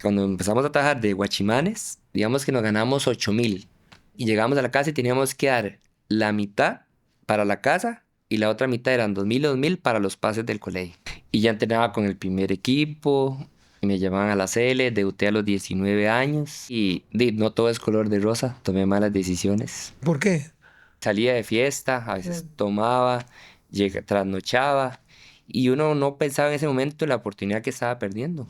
Cuando empezamos a trabajar de guachimanes, digamos que nos ganamos 8,000 y llegamos a la casa y teníamos que dar la mitad para la casa y la otra mitad eran 2,000 y 2,000 para los pases del colegio. Y ya entrenaba con el primer equipo y me llamaban a la CL, debuté a los 19 años y no todo es color de rosa, tomé malas decisiones. ¿Por qué? Salía de fiesta, a veces tomaba, trasnochaba y uno no pensaba en ese momento en la oportunidad que estaba perdiendo.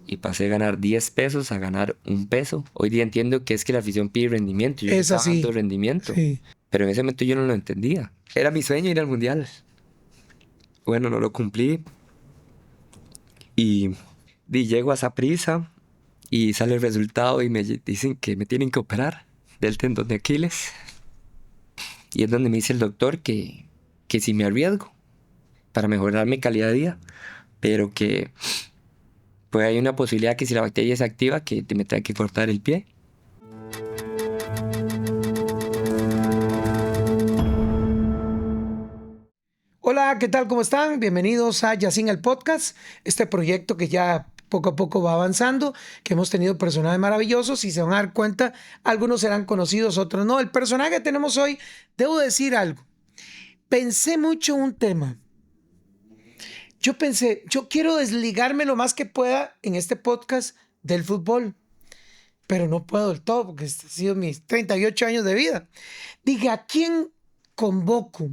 Y pasé de ganar 10 pesos a ganar 1 peso. Hoy día entiendo que es que la afición pide rendimiento. Yo Es estaba dando así, rendimiento, sí. pero en ese momento yo no lo entendía. Era mi sueño ir al mundial. Bueno, no lo cumplí y llego a Saprissa y sale el resultado y me dicen que me tienen que operar del tendón de Aquiles. Y es donde me dice el doctor que si me arriesgo para mejorar mi calidad de vida, pero que pues hay una posibilidad que si la bacteria se activa, que me tenga que cortar el pie. Hola, ¿qué tal? ¿Cómo están? Bienvenidos a Yacine el Podcast, este proyecto que ya poco a poco va avanzando, que hemos tenido personajes maravillosos y se van a dar cuenta, algunos serán conocidos, otros no. El personaje que tenemos hoy, debo decir algo, pensé mucho un tema. Yo pensé, yo quiero desligarme lo más que pueda en este podcast del fútbol, pero no puedo del todo porque este ha sido mis 38 años de vida. Dije, ¿a quién convoco?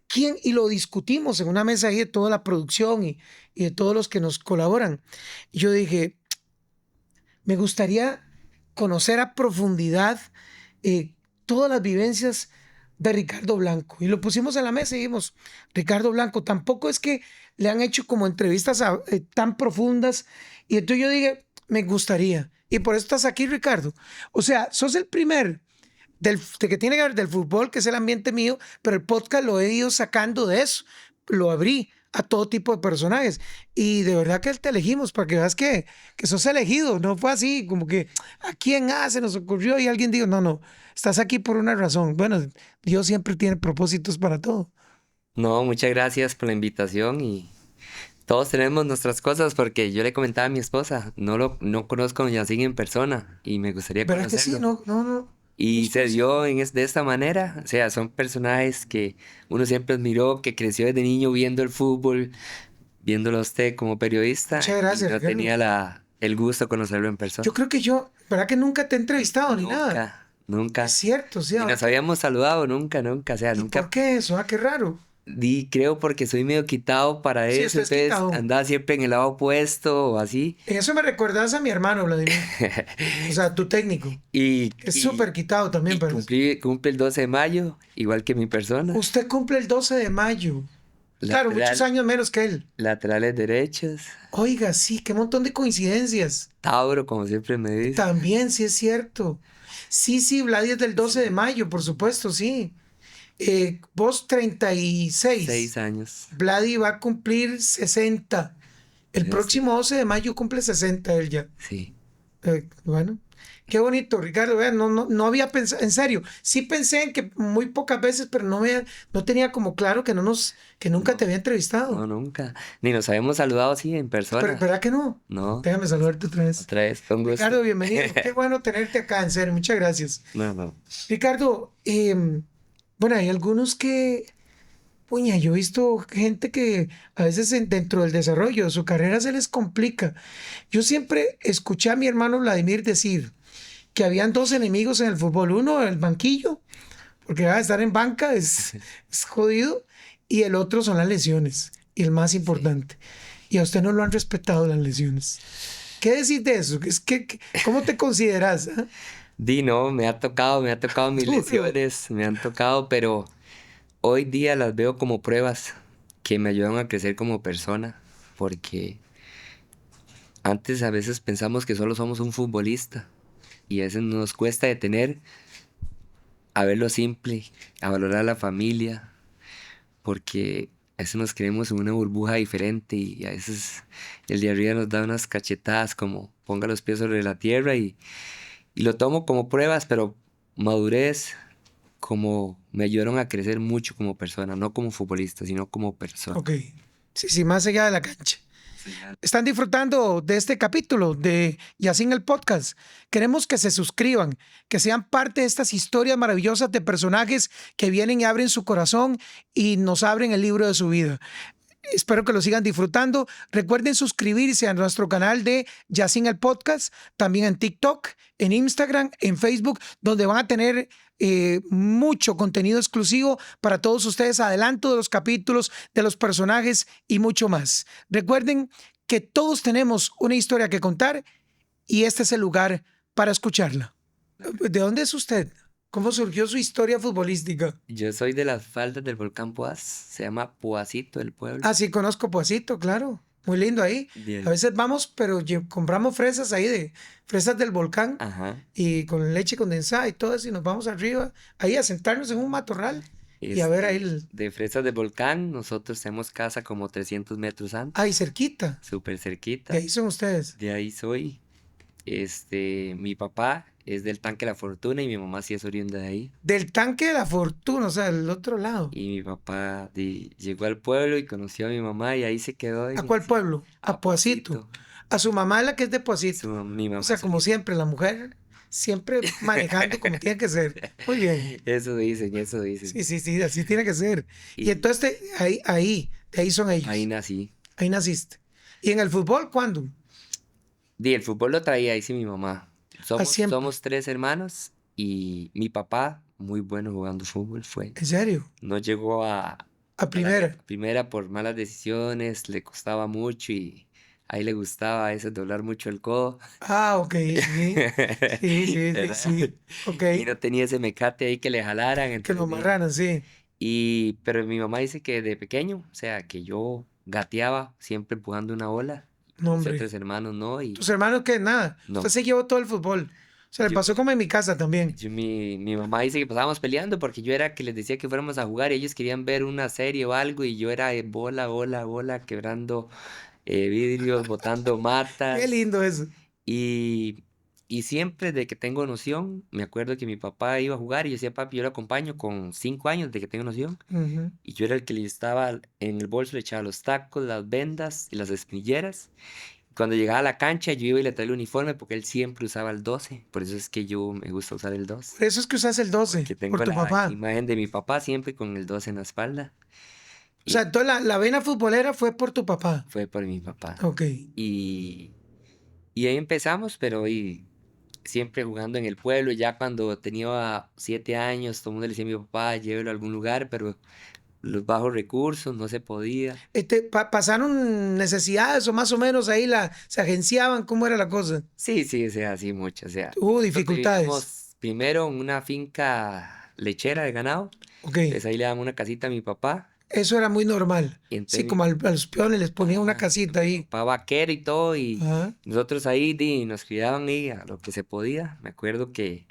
¿Quién? Y lo discutimos en una mesa ahí de toda la producción y de todos los que nos colaboran. Y yo dije, me gustaría conocer a profundidad todas las vivencias de Ricardo Blanco. Y lo pusimos en la mesa y dijimos, Ricardo Blanco, tampoco es que le han hecho como entrevistas tan profundas. Y entonces yo dije, me gustaría. Y por eso estás aquí, Ricardo. O sea, sos el primer de que tiene que ver del fútbol, que es el ambiente mío, pero el podcast lo he ido sacando de eso. Lo abrí a todo tipo de personajes. Y de verdad que te elegimos para que veas que sos elegido. No fue así, como que a quién se nos ocurrió y alguien dijo, no, no, estás aquí por una razón. Bueno, Dios siempre tiene propósitos para todo. No, muchas gracias por la invitación y todos tenemos nuestras cosas porque yo le comentaba a mi esposa, no conozco a Yacine en persona y me gustaría ¿Verdad que sí? conocerlo. No, no, no. Y Nos se conocimos. dio de esta manera, o sea, son personajes que uno siempre admiró, que creció desde niño viendo el fútbol, viéndolo a usted como periodista Muchas y gracias, no Ricardo. tenía el gusto de conocerlo en persona. Yo creo que ¿verdad que nunca te he entrevistado ni nada? Nunca, Es nunca. cierto, sí, Ni ahora nos que... habíamos saludado nunca, nunca, o sea, ¿Y por nunca. qué eso? Qué raro. Creo porque soy medio quitado para Sí, eso, usted es entonces quitado. andaba siempre en el lado opuesto o así. En eso me recuerdas a mi hermano, Vladimir. O sea, tu técnico, Y, que es y, súper quitado también, y pero cumple el 12 de mayo, igual que mi persona. usted cumple el 12 de mayo. Claro, muchos Lateral, años menos que él. laterales derechos, Oiga, sí, qué montón de coincidencias. Tauro, como siempre me dice. También, sí es cierto. Sí, sí, Vladi es del 12 de Sí, mayo, por supuesto, sí. Vos 36. 6 años. Vladi va a cumplir 60. El Sí, próximo 12 de mayo cumple 60 él ya. sí. Bueno, qué bonito, Ricardo. Vea, no, no, no había pensado, en serio, sí pensé en que muy pocas veces, pero no tenía como claro que que nunca te No, había entrevistado. no, nunca. Ni nos habíamos saludado así en Pero, persona. ¿verdad que no? No, Déjame saludarte otra vez. otra vez, con gusto. Ricardo, bienvenido. Qué bueno tenerte acá, en serio, muchas gracias. No, no. Ricardo, bueno, hay algunos puña, yo he visto gente que a veces dentro del desarrollo de su carrera se les complica. Yo siempre escuché a mi hermano Vladimir decir que habían dos enemigos en el fútbol. Uno, el banquillo, porque estar en banca es jodido, y el otro son las lesiones, y el más Sí. importante. Y a usted no lo han respetado las lesiones. ¿Qué decís de eso? ¿Cómo te consideras? No, me ha tocado mis Duro. lesiones, me han tocado, pero hoy día las veo como pruebas que me ayudan a crecer como persona, porque antes a veces pensamos que solo somos un futbolista y a veces nos cuesta detener a ver lo simple, a valorar a la familia, porque a veces nos creemos en una burbuja diferente y a veces el de arriba nos da unas cachetadas como ponga los pies sobre la tierra y lo tomo como pruebas, pero madurez como me ayudaron a crecer mucho como persona, no como futbolista, sino como persona. Ok. Sí, sí, más allá de la cancha. ¿Están disfrutando de este capítulo de Yacine el Podcast? Queremos que se suscriban, que sean parte de estas historias maravillosas de personajes que vienen y abren su corazón y nos abren el libro de su vida. Espero que lo sigan disfrutando. Recuerden suscribirse a nuestro canal de Yacine el Podcast, también en TikTok, en Instagram, en Facebook, donde van a tener mucho contenido exclusivo para todos ustedes, adelanto de los capítulos, de los personajes y mucho más. Recuerden que todos tenemos una historia que contar y este es el lugar para escucharla. ¿De dónde es usted? ¿Cómo surgió su historia futbolística? Yo soy de las faldas del volcán Poás. Se llama Poasito el pueblo. Ah, sí, conozco Poasito, claro. Muy lindo ahí. Bien. A veces vamos, pero compramos fresas ahí, de fresas del volcán, Ajá. y con leche condensada y todo eso, y nos vamos arriba, ahí a sentarnos en un matorral y a ver ahí De fresas del volcán, nosotros tenemos casa como 300 metros antes. ahí cerquita. Súper cerquita. De ahí son ustedes. De ahí soy. Mi papá es del Tanque La Fortuna y mi mamá sí es oriunda de ahí. Del Tanque de la Fortuna, o sea, del otro lado. Y mi papá llegó al pueblo y conoció a mi mamá y ahí se quedó. ¿A cuál pueblo? A Poasito. A su mamá es la que es de Poasito. Mi mamá O sea, como siempre, la mujer siempre manejando como tiene que ser. Muy bien. Eso dicen, eso dicen. Sí, así tiene que ser. Y entonces de ahí son ellos. Ahí nací. Ahí naciste. ¿Y en el fútbol cuándo? El fútbol lo traía ahí sí mi mamá. Siempre. Somos 3 hermanos y mi papá, muy bueno jugando fútbol, fue. ¿En serio? No llegó a primera. Primera por malas decisiones, le costaba mucho y ahí le gustaba a veces doblar mucho el codo. Ah, ok, sí. Sí. ¿Verdad? Ok. Y no tenía ese mecate ahí que le jalaran. Que lo amarraran, sí. Pero mi mamá dice que de pequeño, o sea, que yo gateaba siempre empujando una bola. No, Mis hombre. otros hermanos no. ¿Tus hermanos qué? Nada. No. Usted se llevó todo el fútbol. O sea, le pasó como en mi casa también. Mi mamá dice que pasábamos peleando porque yo era que les decía que fuéramos a jugar y ellos querían ver una serie o algo y yo era bola, quebrando vidrios, botando matas. Qué lindo eso. Y siempre de que tengo noción, me acuerdo que mi papá iba a jugar y yo decía, papi, yo lo acompaño con 5 años de que tengo noción. Ujú. Y yo era el que le estaba en el bolso, le echaba los tacos, las vendas y las espinilleras. Cuando llegaba a la cancha, yo iba y le traía el uniforme porque él siempre usaba el 12. Por eso es que yo me gusta usar el 12. Por eso es que usas el 12, Que tengo por tu la papá. imagen de mi papá siempre con el 12 en la espalda. O sea, entonces la vena futbolera fue por tu papá. Fue por mi papá. Ok. Y ahí empezamos, pero siempre jugando en el pueblo. Ya cuando tenía 7 años, todo el mundo le decía a mi papá, llévelo a algún lugar, pero los bajos recursos, no se podía. ¿Pasaron necesidades o más o menos ahí se agenciaban? ¿Cómo era la cosa? Sí, o sea, sí, mucho. O sea, Hubo nosotros dificultades. vivimos primero en una finca lechera de ganado. Ok. Entonces ahí le damos una casita a mi papá. Eso era muy normal. Y entonces Sí, como a los peones les ponían una casita ahí. papá vaquero y todo, y Ajá. nosotros ahí nos criaban ahí a lo que se podía. Me acuerdo que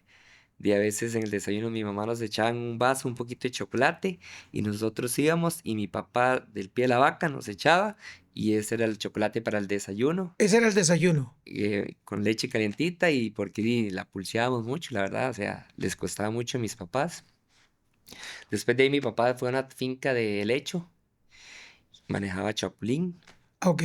a veces en el desayuno mi mamá nos echaban un vaso, un poquito de chocolate, y nosotros íbamos, y mi papá del pie de la vaca nos echaba, y ese era el chocolate para el desayuno, Ese era el desayuno. con leche calientita, y porque la pulseábamos mucho, la verdad, o sea, les costaba mucho a mis papás. Después de ahí mi papá fue a una finca de helecho, manejaba chapulín. Ok.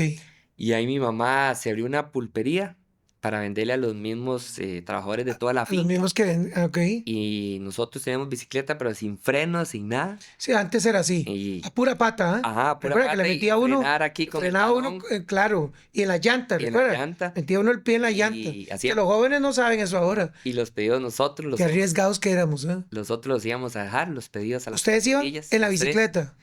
Y ahí mi mamá se abrió una pulpería para venderle a los mismos trabajadores de toda la Los finca. mismos que... Ok. Y nosotros teníamos bicicleta, pero sin frenos, sin nada. Sí, antes era así. Y, A pura pata, ¿ah? ajá, pura Recuerda que pata le y metía uno, frenar aquí con el frenaba uno, talón claro, y en la llanta, y en la recuerda. llanta. Metía uno el pie en la llanta. Y Que hacía- los jóvenes no saben eso ahora. Y los pedidos nosotros Qué arriesgados que éramos, ¿eh? los íbamos a dejar, los pedidos a las ¿Ustedes iban pastillas, en la los tres. bicicleta?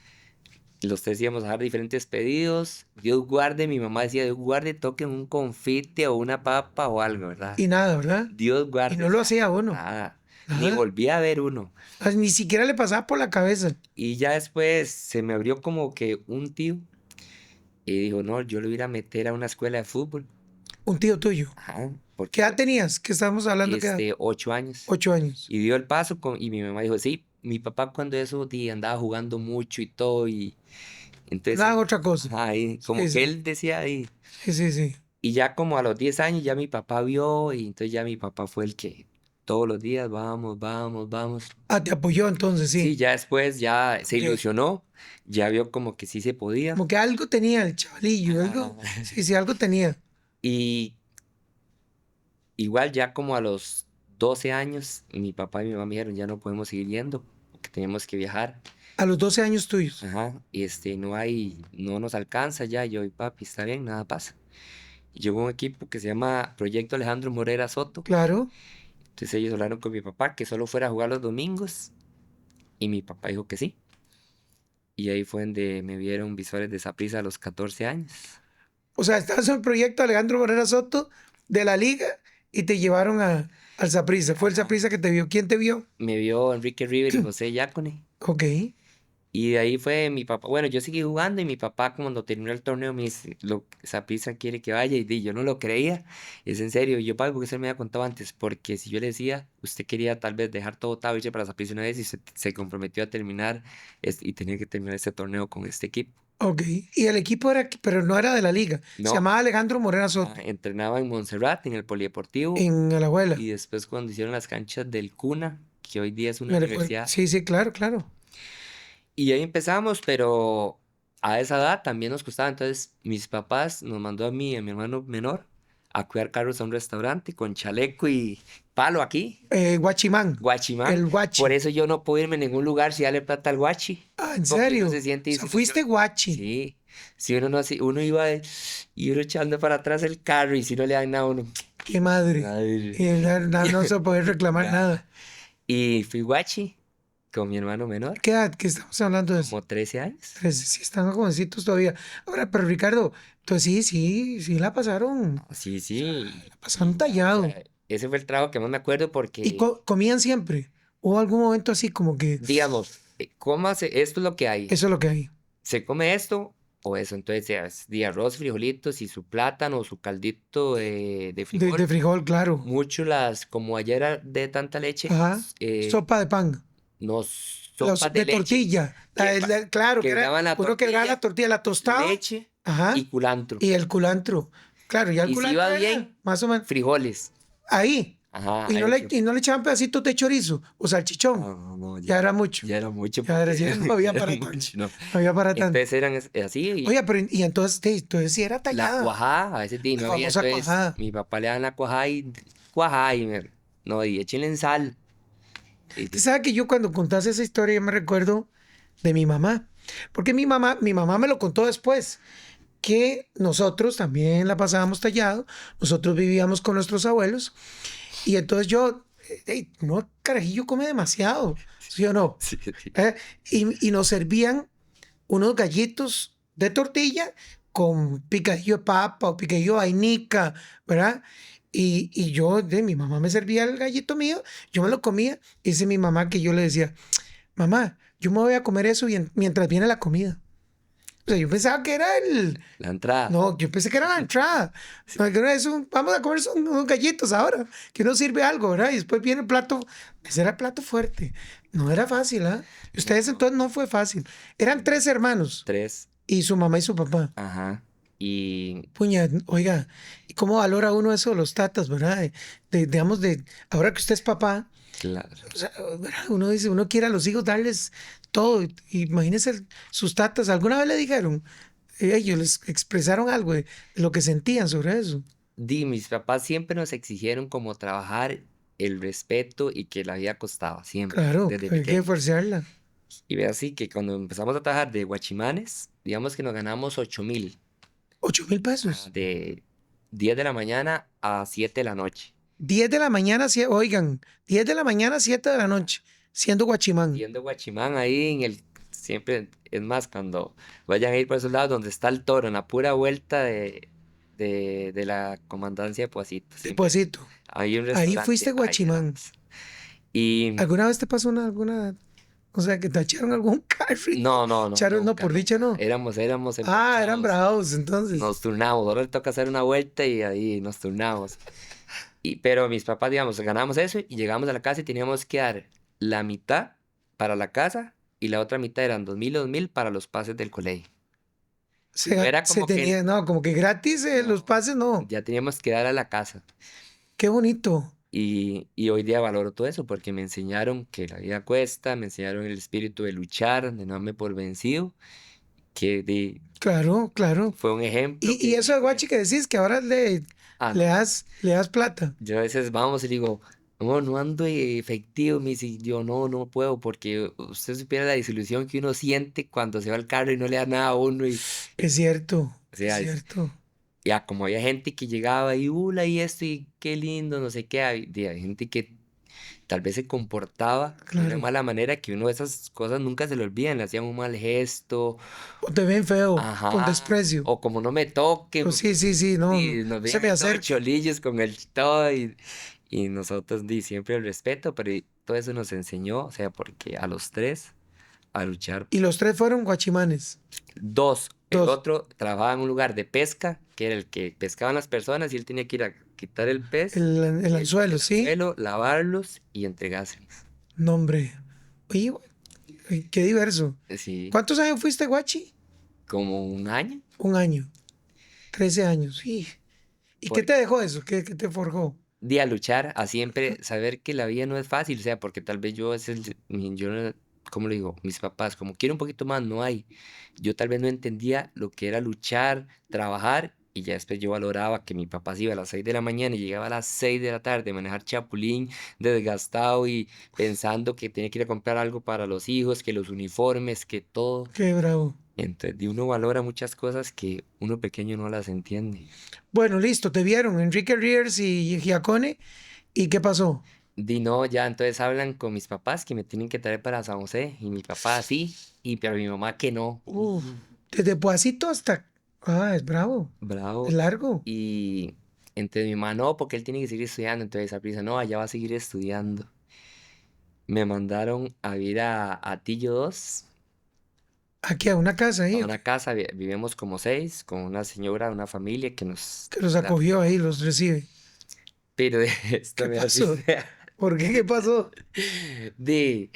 Los tres íbamos a dejar diferentes pedidos. Dios guarde, mi mamá decía, Dios guarde, toquen un confite o una papa o algo, ¿verdad? Y nada, ¿verdad? Dios guarde. Y no lo hacía uno. Nada. Ajá. Ni volví a ver uno. Ni siquiera le pasaba por la cabeza. Y ya después se me abrió como que un tío y dijo, no, yo lo voy a ir a meter a una escuela de fútbol. Un tío tuyo. Ajá. Porque ¿Qué edad tenías? ¿Qué estábamos hablando? ¿Qué edad? 8 años. 8 años. Y dio el paso y mi mamá dijo, sí, mi papá cuando eso andaba jugando mucho y todo y entonces... Nada, otra cosa. Ajá, y como Sí, que sí. él decía ahí. Sí. Y ya como a los 10 años ya mi papá vio y entonces ya mi papá fue el que todos los días, vamos, vamos, vamos. Ah, te apoyó entonces, Sí, sí. ya después ya se Ok. ilusionó, ya vio como que sí se podía. Como que algo tenía el chavalillo, Ajá. algo. Sí, sí, algo tenía. Y igual ya como a los 12 años, mi papá y mi mamá me dijeron, ya no podemos seguir yendo, porque tenemos que viajar. A los 12 años tuyos. Ajá, y no nos alcanza ya. Yo, y papi, está bien, nada pasa. Y llegó un equipo que se llama Proyecto Alejandro Morera Soto. Claro. Entonces ellos hablaron con mi papá que solo fuera a jugar los domingos. Y mi papá dijo que sí. Y ahí fue donde me vieron Visuales de Saprissa a los 14 años. O sea, estabas en el proyecto Alejandro Morera Soto de la liga y te llevaron al Saprissa. Fue el Ajá. Saprissa que te vio. ¿Quién te vio? Me vio Enrique River y José Yácone. Ok. Y de ahí fue mi papá. Bueno, yo seguí jugando y mi papá cuando terminó el torneo me dice, Saprissa quiere que vaya. Yo no lo creía. Es en serio. Y yo, papi, porque usted me había contado antes. Porque si yo le decía, usted quería tal vez dejar todo botado y irse para Saprissa una vez y se comprometió a terminar y tenía que terminar este torneo con este equipo. Ok. Y el equipo era, pero no era de la liga. Se No, llamaba Alejandro Morera Soto. entrenaba en Montserrat, en el Polideportivo. En Alajuela. Y después cuando hicieron las canchas del CUNA, que hoy día es una Me recuerdo. universidad. Sí, sí, claro, claro. Y ahí empezamos, pero a esa edad también nos costaba. Entonces mis papás nos mandó a mí y a mi hermano menor a cuidar carros a un restaurante con chaleco y palo aquí, Guachimán. guachimán. El guachi. Por eso yo no puedo irme a ningún lugar si darle plata al guachi. Ah, ¿en Porque uno serio? se O siente sea, fuiste guachi. Sí. Si uno no así, uno iba y uno echando para atrás el carro y si no le dan nada a uno. Qué madre. Ay. Y no se puede reclamar nada. Y fui guachi con mi hermano menor, ¿Qué edad que estamos hablando de eso? como 13 años. Sí, están jovencitos todavía. Ahora, pero Ricardo, entonces sí la pasaron. Sí, sí. La pasaron O tallado. sea, ese fue el trabajo que más me acuerdo Y porque, comían siempre. ¿Hubo algún momento así como que digamos, cómase, esto es lo que hay. eso es lo que hay? Se come esto o eso. Entonces, es de arroz, frijolitos y su plátano o su caldito de frijol. De frijol, claro. Mucho como ayer era de tanta leche, Ajá. Sopa de pan. no sopas De de leche. tortilla. Que Claro, que era quebraban la uno que era la tortilla, la tostada. leche Ajá. y culantro. Y el culantro. Claro, ya el Y si culantro iba era bien, más o menos. frijoles. Ahí. Ajá. Y no le echaban pedacitos de chorizo o salchichón. No, Ya era mucho. ya era mucho. Ya no había para tanto. mucho, no. No había para tanto. Entonces eran así. Oye, pero y entonces sí era La tallada. cuajada, a veces La no había. famosa Entonces cuajada. mi papá le daban la cuajada no, y échenle en sal. Usted sabe que yo cuando contás esa historia yo me recuerdo de mi mamá. Porque mi mamá me lo contó después. Que nosotros también la pasábamos tallado. Nosotros vivíamos con nuestros abuelos. Y entonces no, carajillo come demasiado. ¿Sí o no? Sí, sí. Y nos servían unos gallitos de tortilla con picadillo de papa o picadillo de vainica, ¿verdad? Mi mamá me servía el gallito mío, yo me lo comía. Y dice mi mamá que yo le decía, mamá, yo me voy a comer eso mientras viene la comida. O sea, yo pensaba que era La entrada. No, yo pensé que era la entrada. No, que era vamos a comer unos gallitos ahora, que nos sirve algo, ¿verdad? Y después viene el plato. Ese era el plato fuerte. No era fácil, ¿ah? Y ustedes entonces no fue fácil. Eran 3 hermanos 3. y su mamá y su papá. Ajá. Y Puña, oiga, ¿y cómo valora uno eso de los tatas, verdad? Digamos, ahora que usted es papá, claro. o sea, ¿verdad? Uno dice, uno quiere a los hijos darles todo. Imagínense sus tatas. ¿Alguna vez le dijeron? Ellos les expresaron algo de lo que sentían sobre eso. Mis papás siempre nos exigieron como trabajar el respeto y que la vida costaba, siempre. Claro, Desde hay que pequeño. forzarla. Y ve así que cuando empezamos a trabajar de guachimanes, digamos que nos ganamos 8,000. 8,000 pesos. De 10 de la mañana a 7 de la noche. 10 de la mañana, oigan, 10 de la mañana, 7 de la noche, siendo guachimán. Yendo guachimán ahí siempre, es más, cuando vayan a ir por esos lados donde está el toro, en la pura vuelta de la comandancia de Puasito. Despuésito. Hay un Ahí restaurante. fuiste guachimán. Y ¿Alguna vez te pasó alguna, o sea, que te echaron algún carro? no. Echaron, no, por dicha no. Éramos Eran empechados. bravos entonces. Nos turnamos, ahora le toca hacer una vuelta y ahí nos turnamos. Pero mis papás, digamos, ganamos eso y llegamos a la casa y teníamos que dar la mitad para la casa y la otra mitad eran 2,000 para los pases del colegio. Era como no, como que gratis los pases, no. ya teníamos que dar a la casa. Qué bonito. Y hoy día valoro todo eso porque me enseñaron que la vida cuesta, me enseñaron el espíritu de luchar, de no darme por vencido, Claro, claro. fue un ejemplo Y eso de guachi que decís, que ahora le no. das plata. Yo a veces vamos y digo, no, no ando efectivo, me dice, yo no, no puedo, porque usted supiera la desilusión que uno siente cuando se va al carro y no le da nada a uno, Es cierto, o es sea, cierto. ya como había gente que llegaba y, hula, y esto, y qué lindo, no sé qué, hay gente que tal vez se comportaba de una Claro. mala manera, que uno de esas cosas nunca se le olvidan, le hacían un mal gesto, O te ven feo, con ajá, desprecio. o como no me toque, O sí, sí, sí, no, no y nos se veían me ahí todos acerque. cholillos con el todo, y nosotros siempre el respeto, pero todo eso nos enseñó, o sea, porque a los tres, a luchar. Y los tres fueron guachimanes. Dos, el Dos, otro trabajaba en un lugar de pesca, que era el que pescaban las personas, y él tenía que ir a quitar el pez, el anzuelo, el ¿sí? anzuelo, lavarlos y entregárselos. Nombre. Oye, qué diverso. Sí, ¿Cuántos años fuiste guachi? como un año. Un año, 13 años. Sí. ¿Y qué Por te dejó eso? ¿Qué te forjó? día luchar, a siempre saber que la vida no es fácil, o sea, porque tal vez yo es yo no, ¿cómo le digo? Mis papás, como quiero un poquito más, no hay. Yo tal vez no entendía lo que era luchar, trabajar, y ya después yo valoraba que mi papá se iba a las 6 de la mañana y llegaba a las 6 de la tarde, manejar chapulín, desgastado y pensando que tenía que ir a comprar algo para los hijos, que los uniformes, que todo. Qué bravo. Entonces, de uno valora muchas cosas que uno pequeño no las entiende. Bueno, listo, te vieron Enrique Riers y Giacone. ¿Y qué pasó? Di no, ya entonces hablan con mis papás que me tienen que traer para San José y mi papá sí, y pero mi mamá que no. Uf, desde Poacito hasta... Ah, es bravo, es Bravo. largo. Y entonces mi mamá no, porque él tiene que seguir estudiando. Entonces esa prisa, no, allá va a seguir estudiando. Me mandaron a vivir a Tillo 2, Aquí a una casa a ahí, una casa, vivimos como seis, con una señora, una familia que nos que los da. acogió ahí, los recibe. Pero de esto ¿Qué me hace. pasó? ¿Por qué? ¿Qué pasó? De,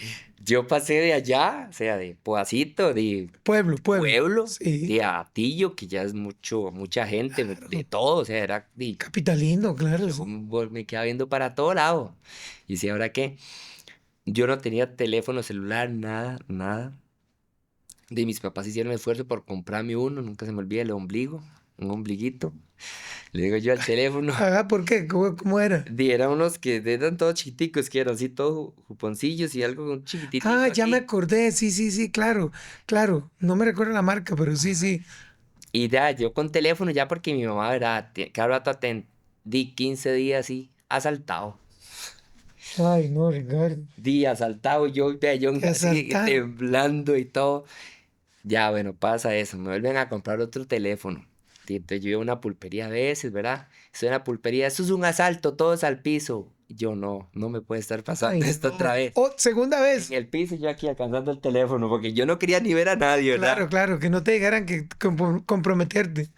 yo pasé de allá, o sea, de Poacito, de Pueblo, pueblo. pueblo, Sí, de Atillo, que ya es mucha gente, de claro. todo, o sea, era, Capitalino, claro, yo sí. me quedaba viendo para todo lado. Y si ahora qué, yo no tenía teléfono celular, nada, nada. De mis papás hicieron esfuerzo por comprarme uno, nunca se me olvida el ombligo, un ombliguito. Le digo yo al teléfono, Ah, ¿por qué? ¿Cómo era? eran unos que eran todos chiquiticos, que eran así todos juponcillos y algo un Ah, chiquititito ya me aquí. acordé, sí, sí, sí, claro, claro. No me recuerdo la marca, pero sí, sí. Y ya, yo con teléfono ya porque mi mamá, ¿verdad? Cada rato di 15 días así, asaltado. Ay, no, Ricardo, Di asaltado, yo, vea, yo te así asaltaron. temblando y todo. Ya, bueno, pasa eso, me vuelven a comprar otro teléfono. Y entonces yo iba a una pulpería a veces, ¿verdad? Estoy en la pulpería, eso es un asalto, todos al piso. Y yo no, no me puede estar pasando Ay, esto otra no. vez. Oh, segunda En vez. el piso yo aquí alcanzando el teléfono, porque yo no quería ni ver a nadie, Claro, ¿verdad? claro, que no te dijeran que comprometerte.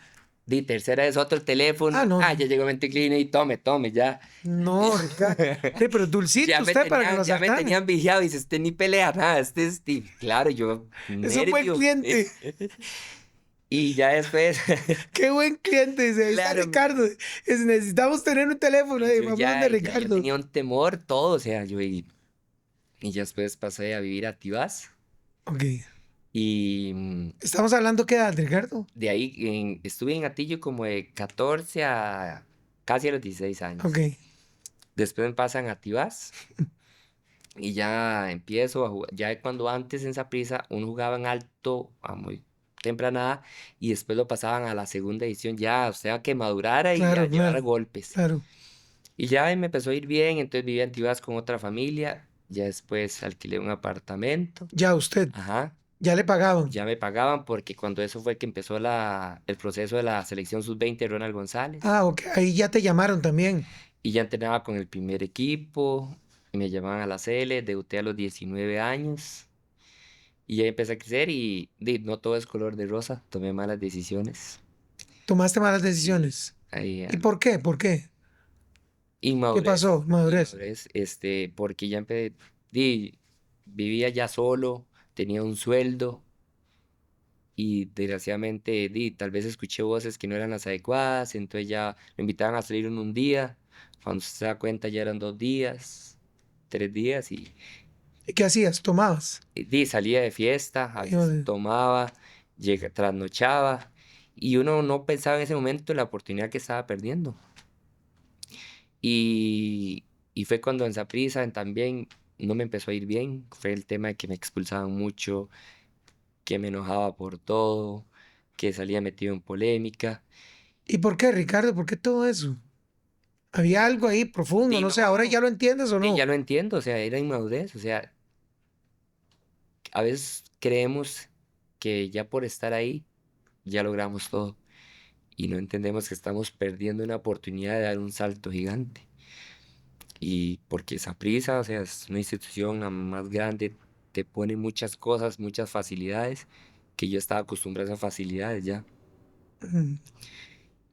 Di tercera vez otro Ah, teléfono. no, Ah, ya llegó Menticlino y tome, tome, ya. no, Ricardo. Pero dulcito usted para que lo Ya me asaltaran. tenían vigilado y dice, usted ni pelea nada, claro, yo, Es un buen nervio. cliente. Y ya después, Qué buen cliente. Dice, ahí está claro, Ricardo. Necesitamos tener un teléfono. y Vamos donde yo Ricardo. tenía un temor, todo, o sea, y ya después pasé a vivir a Tibás, Ok. y Estamos hablando qué edad, Ricardo. de ahí estuve en Atillo como de 14 a casi a los 16 Ok. años. Después me pasan a Tibás, y ya empiezo a jugar, ya cuando antes en Saprissa uno jugaba en alto a muy temprana edad y después lo pasaban a la segunda edición ya, o sea, que madurara y ya Claro, llevara claro, golpes. claro. Y ya ahí me empezó a ir bien, entonces vivía en Tibás con otra familia, ya después alquilé un apartamento, Ya usted, ajá, ya le pagaban. ya me pagaban porque cuando eso fue que empezó el proceso de la selección sub-20 de Ronald González Ah, ok. Ahí ya te llamaron también. y ya entrenaba con el primer equipo y me llamaban a la CL, debuté a los 19 años. Y ahí empecé a crecer no todo es color de rosa, tomé malas decisiones. Tomaste malas Sí. decisiones. Ahí, ¿Y por qué? ¿Por qué? ¿Qué pasó? Madurez. inmadurez, porque ya empecé, vivía ya solo, tenía un sueldo y desgraciadamente, tal vez escuché voces que no eran las adecuadas, entonces ya me invitaban a salir en un día, Cuando se da cuenta ya eran 2 días, 3 días ¿Y qué hacías? ¿Tomabas? salía de fiesta, a Hijo veces tomaba, trasnochaba y uno no pensaba en ese momento en la oportunidad que estaba perdiendo. Y, y fue cuando en Saprissa también no me empezó a ir bien, fue el tema de que me expulsaban mucho, que me enojaba por todo, que salía metido en polémica. ¿Y por qué, Ricardo? ¿Por qué todo eso? ¿Había algo ahí profundo? Y No sé, ¿ahora no, ya lo entiendes o sí, ya no? lo entiendo, o sea, era inmadurez, o sea, a veces creemos que ya por estar ahí ya logramos todo y no entendemos que estamos perdiendo una oportunidad de dar un salto gigante. Y porque Saprissa, o sea, es una institución la más grande, te pone muchas cosas, muchas facilidades, que yo estaba acostumbrado a esas facilidades ya. Mm.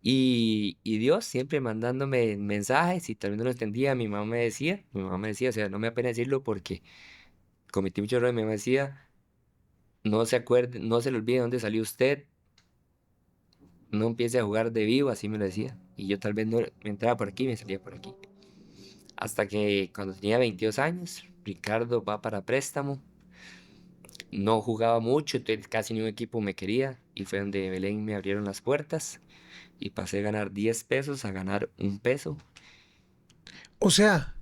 Y Dios siempre mandándome mensajes y tal vez no lo entendía, mi mamá me decía, o sea, no me apena decirlo porque cometí mucho error, mi mamá decía, no se acuerde, no se le olvide dónde salió usted, no empiece a jugar de vivo, así me lo decía. Y yo tal vez no me entraba por aquí, me salía por aquí. Hasta que cuando tenía 22 años, Ricardo va para préstamo. No jugaba mucho, entonces casi ni un equipo me quería. Y fue donde Belén me abrieron las puertas. Y pasé de ganar 10 pesos a ganar 1 peso. O sea,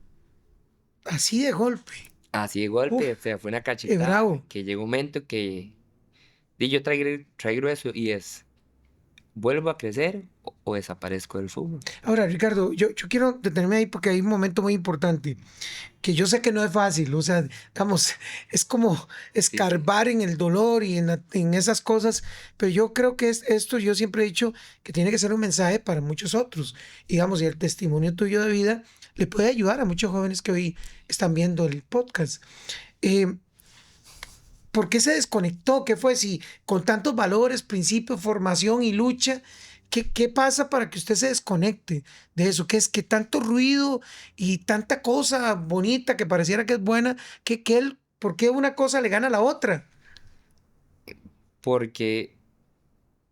así de golpe. Así de Uf, golpe, o sea, fue una qué cachetada bravo. que llegó un momento que yo traigo eso y es, ¿vuelvo a crecer o desaparezco del fútbol? Ahora, Ricardo, yo quiero detenerme ahí porque hay un momento muy importante, que yo sé que no es fácil, o sea, digamos, es como Sí, sí. escarbar en el dolor y en esas cosas, pero yo creo que esto, yo siempre he dicho que tiene que ser un mensaje para muchos otros, digamos, y el testimonio tuyo de vida le puede ayudar a muchos jóvenes que hoy están viendo el podcast. Eh, ¿Por qué se desconectó? ¿Qué fue? Si con tantos valores, principios, formación y lucha, ¿qué pasa para que usted se desconecte de eso? ¿Qué es que tanto ruido y tanta cosa bonita que pareciera que es buena, ¿por qué una cosa le gana a la otra? Porque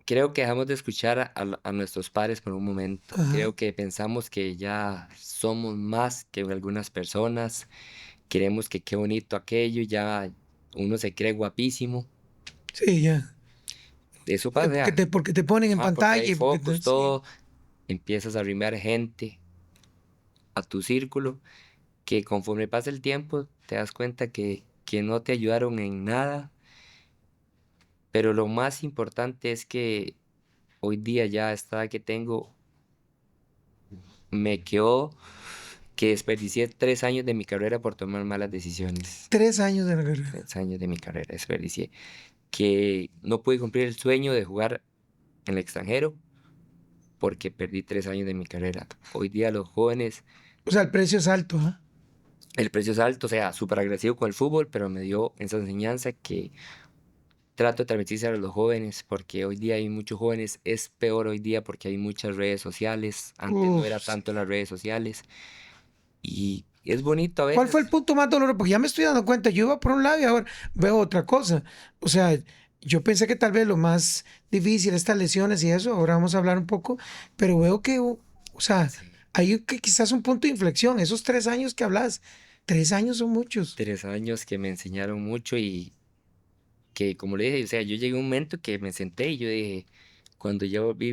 creo que dejamos de escuchar a nuestros padres por un momento. Ajá. Creo que pensamos que ya somos más que algunas personas. Queremos que qué bonito aquello, ya uno se cree guapísimo. Sí, ya. Eso pasa, o sea, Porque te ponen en porque hay pantalla y focos, sí. todo. Empiezas a arrimar gente a tu círculo, que conforme pasa el tiempo te das cuenta que no te ayudaron en nada. Pero lo más importante es que hoy día ya a esta edad que tengo, me quedó que desperdicié 3 años de mi carrera por tomar malas decisiones. 3 años de la carrera. 3 años de mi carrera desperdicié. Que no pude cumplir el sueño de jugar en el extranjero porque perdí 3 años de mi carrera. Hoy día los jóvenes, O sea, el precio es alto, ¿ah? el precio es alto, o sea, súper agresivo con el fútbol, pero me dio esa enseñanza que trato de transmitirse a los jóvenes, porque hoy día hay muchos jóvenes, es peor hoy día porque hay muchas redes sociales, antes no era Uf. tanto las redes sociales, y es bonito a ¿Cuál fue el veces. punto más doloroso? Porque ya me estoy dando cuenta, yo iba por un lado y ahora veo otra cosa. O sea, yo pensé que tal vez lo más difícil, estas lesiones y eso, ahora vamos a hablar un poco, pero veo que, o sea, Sí. hay que quizás un punto de inflexión. Esos 3 años que hablas, 3 años son muchos. 3 años que me enseñaron mucho y que, como le dije, o sea, yo llegué a un momento que me senté y yo dije, cuando yo vi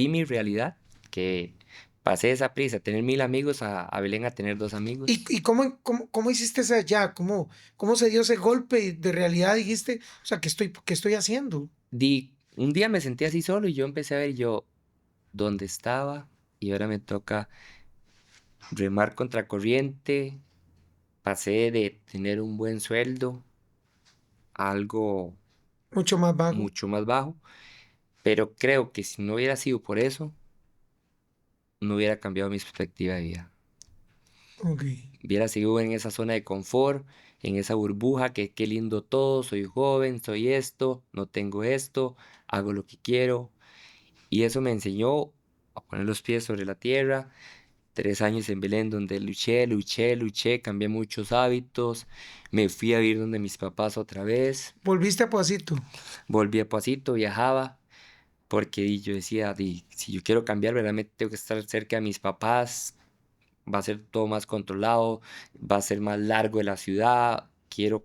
mi realidad, que pasé esa prisa, tener 1000 amigos a Belén a tener 2 amigos. ¿Y cómo hiciste esa ya? ¿Cómo se dio ese golpe de realidad? Dijiste, o sea, ¿qué estoy haciendo? Un día me senté así solo y yo empecé a ver yo dónde estaba y ahora me toca remar contra corriente. Pasé de tener un buen sueldo a algo Mucho más vago. mucho más bajo, pero creo que si no hubiera sido por eso, no hubiera cambiado mi perspectiva de vida. Ok. Hubiera seguido en esa zona de confort, en esa burbuja, que qué lindo todo, soy joven, soy esto, no tengo esto, hago lo que quiero. Y eso me enseñó a poner los pies sobre la tierra. 3 años en Belén donde luché, cambié muchos hábitos, me fui a vivir donde mis papás otra vez, Volviste a Pasito. volví a Pasito, viajaba, porque yo decía, si yo quiero cambiar, verdaderamente tengo que estar cerca de mis papás, va a ser todo más controlado, va a ser más largo de la ciudad, quiero...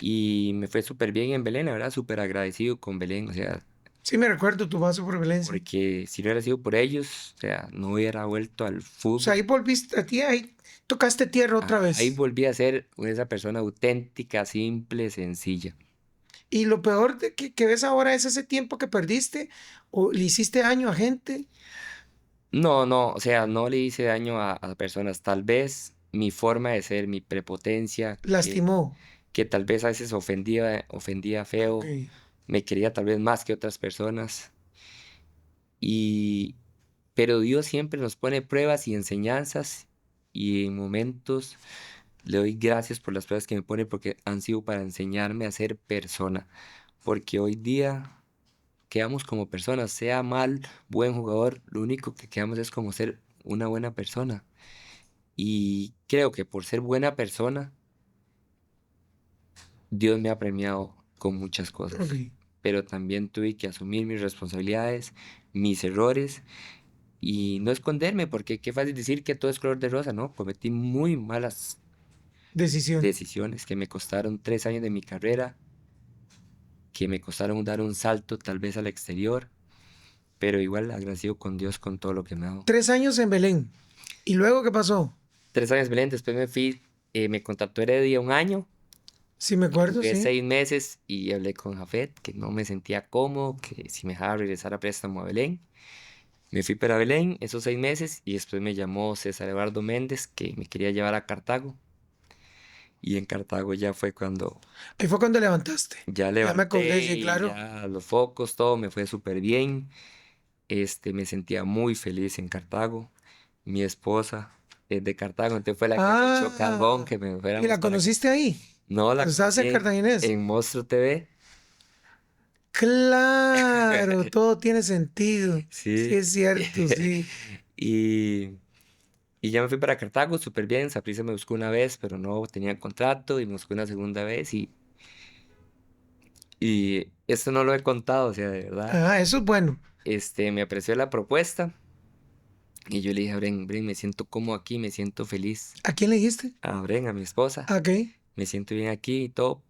Y me fue súper bien en Belén, la verdad, súper agradecido con Belén, o sea, Sí, me recuerdo tu paso por Valencia. porque si no hubiera sido por ellos, o sea, no hubiera vuelto al O sea, ahí fútbol. volviste a ti, ahí tocaste tierra otra Ahí vez. volví a ser esa persona auténtica, simple, sencilla. Y lo peor de que ves ahora es ese tiempo que perdiste o le hiciste daño a gente. No, no, o sea, no le hice daño a personas. Tal vez mi forma de ser, mi prepotencia, Lastimó. que tal vez a veces ofendía Ok. feo, me quería tal vez más que otras personas. Y, pero Dios siempre nos pone pruebas y enseñanzas y en momentos le doy gracias por las pruebas que me pone porque han sido para enseñarme a ser persona. Porque hoy día quedamos como personas, sea mal, buen jugador, lo único que quedamos es como ser una buena persona. Y creo que por ser buena persona, Dios me ha premiado con muchas Ok. cosas. Pero también tuve que asumir mis responsabilidades, mis errores y no esconderme, porque qué fácil decir que todo es color de rosa, ¿no? Cometí muy malas Decisión. decisiones que me costaron 3 años de mi carrera, que me costaron dar un salto tal vez al exterior, pero igual agradecido con Dios con todo lo que me ha dado. 3 años en Belén. ¿Y luego qué pasó? 3 años Belén, después me fui, me contactó Heredia un año, Sí, me acuerdo, jugué sí. 6 meses y hablé con Jafet, que no me sentía cómodo, que si me dejaba regresar a préstamo a Belén. Me fui para Belén esos 6 meses y después me llamó César Eduardo Méndez, que me quería llevar a Cartago. Y en Cartago ya fue cuando Ahí fue cuando levantaste. ya Ya me acordé, levanté sí, y claro. ya los focos, todo me fue súper bien. Me sentía muy feliz en Cartago. Mi esposa es de Cartago, entonces fue la que me echó carbón Ah, que me ¿y fuéramos la para... conociste ahí? No, la Cuando estabas conocí en Cartaginés. en Monstruo TV. Claro, todo tiene sentido. Sí, Sí. es cierto, sí. Y, y ya me fui para Cartago súper bien. Saprissa me buscó una vez, pero no tenía contrato y me buscó una segunda vez. Y esto no lo he contado, o sea, de verdad. Ah, eso es bueno. Me apreció la propuesta y yo le dije a Bren, me siento como aquí, me siento feliz. ¿A quién le dijiste? A Bren, a mi esposa, Ah, ok. me siento bien aquí y todo,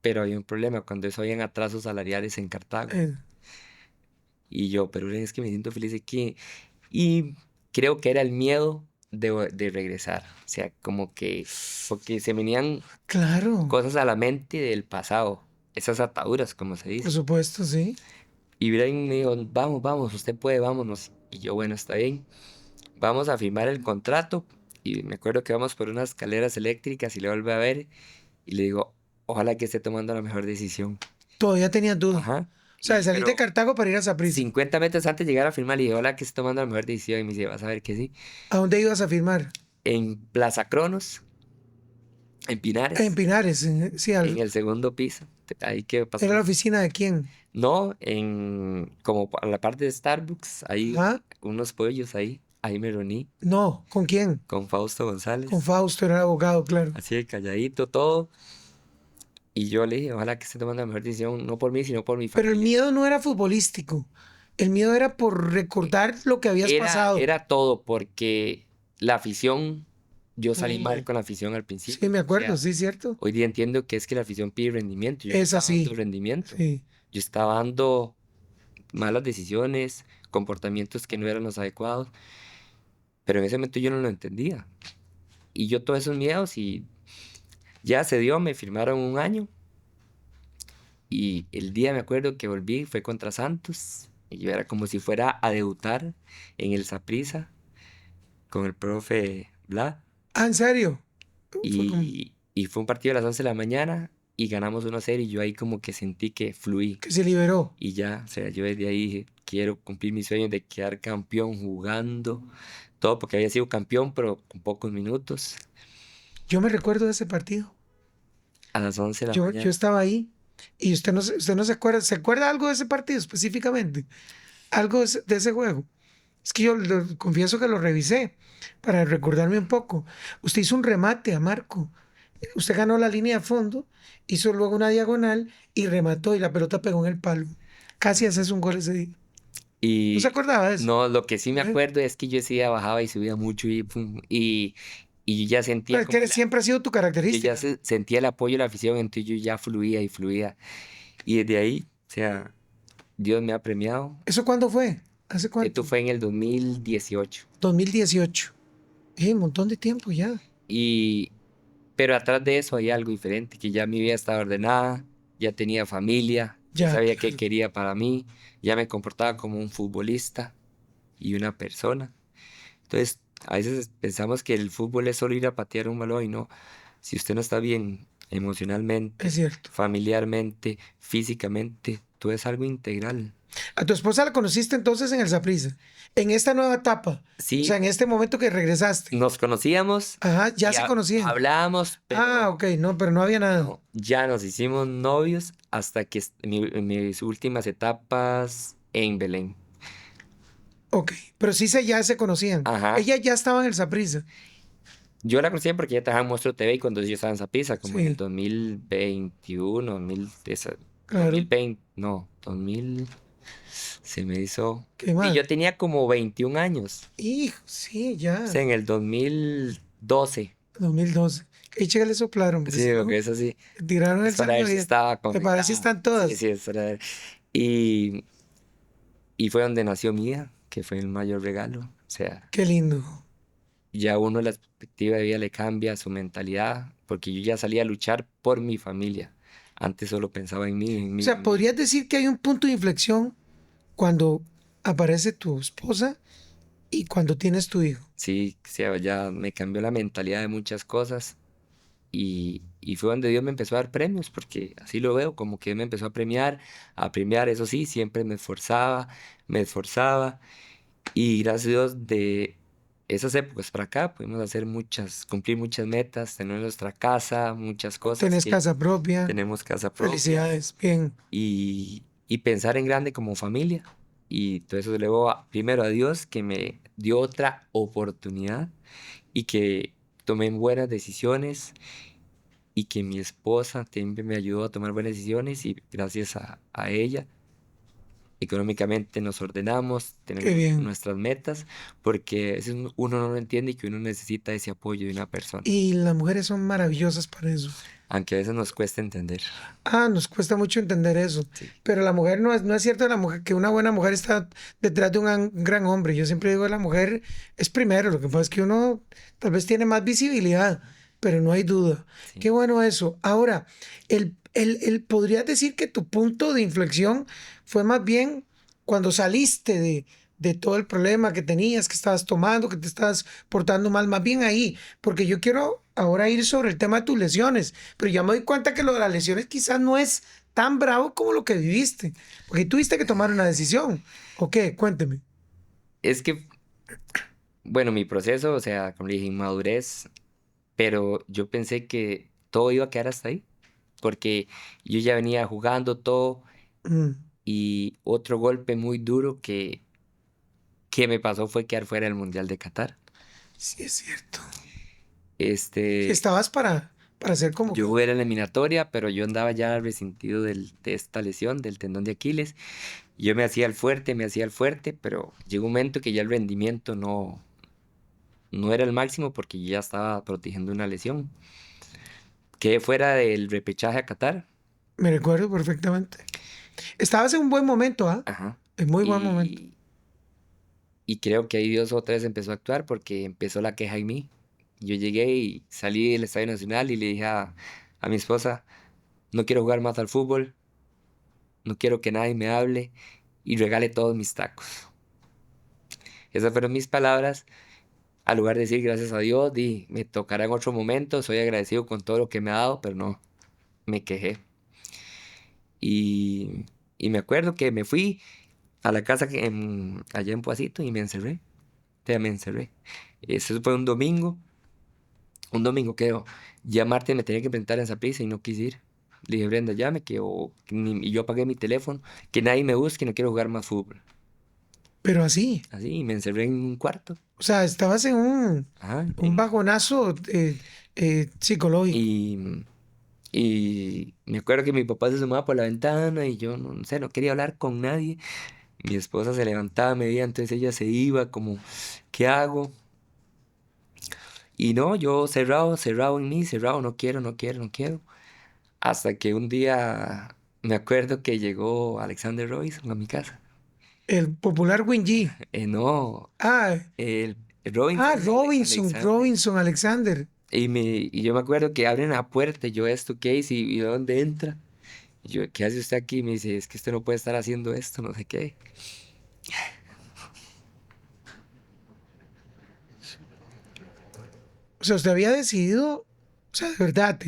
pero hay un problema cuando eso habían atrasos salariales en Cartago. Eh, Y yo, pero Bren, es que me siento feliz aquí. Y creo que era el miedo de regresar. O sea, como que, porque se venían claro, cosas a la mente del pasado, esas ataduras, como se por dice. supuesto, sí. Y Bren me dijo, vamos, vamos, usted puede, vámonos. Y yo, bueno, está bien. Vamos a firmar el contrato y me acuerdo que vamos por unas escaleras eléctricas y le vuelve a ver y le digo, ojalá que esté tomando la mejor decisión. Todavía tenías duda. Ajá. O sea, de salir de Pero Cartago para ir a Saprissa. 50 metros antes de llegar a firmar, le dije, ojalá que esté tomando la mejor decisión. Y me dice, vas a ver que sí. ¿A dónde ibas a firmar? En Plaza Cronos, en En Pinares, Pinares, sí, en el segundo piso. Ahí que ¿era la pasamos. oficina de quién? No, como a la parte de Starbucks, hay Ajá. unos pollos ahí. Ahí me reuní No, ¿con quién? con Fausto Con González. Fausto, era el abogado, claro. Así de calladito todo. Y yo le dije, ojalá que esté tomando la mejor decisión, no por mí, sino por mi Pero el familia. miedo no era futbolístico. El miedo era por recordar lo que habías pasado. Era todo, porque la afición, yo salí mal Mm, con la afición al sí, principio. me O acuerdo, sea, sí, cierto. hoy día entiendo que es que la afición pide rendimiento. Yo no Es estaba dando así, rendimiento. sí. Yo estaba dando malas decisiones, comportamientos que no eran los adecuados, pero en ese momento yo no lo entendía. Y yo todos esos miedos y ya se dio, me firmaron un año. Y el día me acuerdo que volví, fue contra Santos. Y yo era como si fuera a debutar en el Saprissa con el profe Bla. Ah, ¿en serio? Fue como Y fue un partido a las 11 de la mañana y ganamos 1-0 y yo ahí como que sentí que fluí. que se liberó. Y ya, o sea, yo desde ahí dije, quiero cumplir mi sueño de quedar campeón jugando. Todo porque había sido campeón, pero con pocos minutos. Yo me recuerdo de ese partido. A las 11 de la Yo mañana. estaba ahí y usted no se acuerda algo de ese partido específicamente, algo de ese juego. Es que yo confieso que lo revisé para recordarme un poco. Usted hizo un remate a Marco. Usted ganó la línea de fondo, hizo luego una diagonal y remató y la pelota pegó en el palo. Casi haces un gol ese día. ¿No se Y acordaba de eso? no, lo que sí me ¿Eh? acuerdo es que yo ese día bajaba y subía mucho y, pum, y yo ya sentía Pero es como que siempre ha sido tu yo ya característica. sentía el apoyo de la afición, entonces yo ya fluía y fluía. Y desde ahí, o sea, Dios me ha premiado. ¿Eso cuándo fue? ¿Hace Esto cuánto? fue en el 2018. 2018. Un montón de tiempo ya. Y, pero atrás de eso hay algo diferente, que ya mi vida estaba ordenada, ya tenía familia, ya Ya, sabía qué claro. quería para mí, ya me comportaba como un futbolista y una persona. Entonces, a veces pensamos que el fútbol es solo ir a patear un balón y no. Si usted no está bien Es emocionalmente, cierto. familiarmente, físicamente, todo es algo integral. A tu esposa la conociste entonces en el Saprissa, en esta nueva etapa, o sea, Sí, en este momento que regresaste. nos conocíamos Ajá, ya y se conocían. hablábamos, Ah, pero ok, no, pero no había nada. no, ya nos hicimos novios hasta que en mis últimas etapas en Belén. Ok, pero sí ya se conocían. Ajá. Ella ya estaba en el Saprissa. Yo la conocí porque ella trabajaba en Monstruo TV y cuando yo estaba en Saprissa, como en el Sí, 2021, claro. 2020, no, 2000, se me hizo. ¿Qué Sí, más? yo tenía como 21 años, Hijo, sí, o ya. sea, en el 2012. 2012. Que che le soplaron, porque Sí, si porque no, eso sí, tiraron el es para ver si salvavidas. estaba Para ver si conectado. están Sí, todas. sí, es para ver. Y, y fue donde nació mi hija, que fue el mayor regalo. O sea, Qué lindo. ya uno la perspectiva de vida le cambia, su mentalidad, porque yo ya salía a luchar por mi familia. Antes solo pensaba en mí, en O mí, sea, en mí. podrías decir que hay un punto de inflexión cuando aparece tu esposa y cuando tienes tu hijo. Sí, sí, ya me cambió la mentalidad de muchas cosas y fue donde Dios me empezó a dar premios, porque así lo veo, como que Él me empezó a premiar, eso sí, siempre me esforzaba y gracias a Dios de esas épocas para acá pudimos hacer muchas, cumplir muchas metas, tener nuestra casa, muchas cosas Tenés que casa propia. tenemos casa propia Felicidades. Bien. y pensar en grande como familia. Y todo eso se lo debo primero a Dios que me dio otra oportunidad y que tomé buenas decisiones y que mi esposa siempre me ayudó a tomar buenas decisiones y gracias a ella económicamente nos ordenamos, Qué tenemos bien. nuestras metas, porque a veces uno no lo entiende y que uno necesita ese apoyo de una persona, Y las mujeres son maravillosas para eso. aunque a veces nos cuesta entender. Ah, nos cuesta mucho entender eso. Sí, Pero la mujer no es cierto la mujer, que una buena mujer está detrás de un gran hombre. Yo siempre digo la mujer es primero. Lo que pasa es que uno tal vez tiene más visibilidad, pero no hay duda. Qué sí. bueno eso. Ahora, ¿podrías decir que tu punto de inflexión fue más bien cuando saliste de todo el problema que tenías, que estabas tomando, que te estabas portando mal, más bien ahí? Porque yo quiero ahora ir sobre el tema de tus lesiones, pero ya me doy cuenta que lo de las lesiones quizás no es tan bravo como lo que viviste, porque tuviste que tomar una decisión. ¿O qué? Cuénteme. Es que, bueno, mi proceso, o sea, como le dije, inmadurez, pero yo pensé que todo iba a quedar hasta ahí, porque yo ya venía jugando todo Mm, y otro golpe muy duro que me pasó fue quedar fuera del Mundial de Qatar. sí, es cierto. Sí, Este, estabas para ser yo convocado. jugué la eliminatoria, pero yo andaba ya resentido de esta lesión, del tendón de Aquiles. Y yo me hacía el fuerte, pero llegó un momento que ya el rendimiento no era el máximo porque yo ya estaba protegiendo una lesión. Quedé fuera del repechaje a Qatar. Me recuerdo perfectamente. Estabas en un buen momento, ¿ah? Ajá. En muy buen momento. Y, y creo que ahí Dios otra vez empezó a actuar porque empezó la queja en mí. Yo llegué y salí del Estadio Nacional y le dije a mi esposa, no quiero jugar más al fútbol, no quiero que nadie me hable y regale todos mis tacos. Esas fueron mis palabras. Al lugar de decir gracias a Dios, di, me tocará en otro momento, soy agradecido con todo lo que me ha dado, pero no, me quejé. Y, y me acuerdo que me fui a la casa allá en Puacito y me encerré. O sea, me encerré. Eso fue un domingo creo. Ya martes me tenía que presentar en Saprissa y no quise ir. Le dije, Brenda, llame y yo apagué mi teléfono, que nadie me busque, no quiero jugar más fútbol. Pero así. Así, y me encerré en un cuarto. O sea, estabas en Ajá, un bajonazo psicológico. y, y me acuerdo que mi papá se asomaba por la ventana y yo no sé, no quería hablar con nadie. Mi esposa se levantaba a mediodía, entonces ella se iba como, ¿qué hago? Y no, yo cerrado, cerrado en mí, cerrado, no quiero, no quiero, no quiero. Hasta que un día me acuerdo que llegó Alexander Robinson a mi casa. El popular Wingy. No, Ah, el Robinson, Alexander. Robinson, Alexander. Y yo me acuerdo que abren la puerta y yo, ¿esto qué es? ¿Y de dónde entra? Y yo, ¿qué hace usted aquí? Y me dice, es que usted no puede estar haciendo esto, no sé qué. O sea, usted había decidido, o sea, de verdad,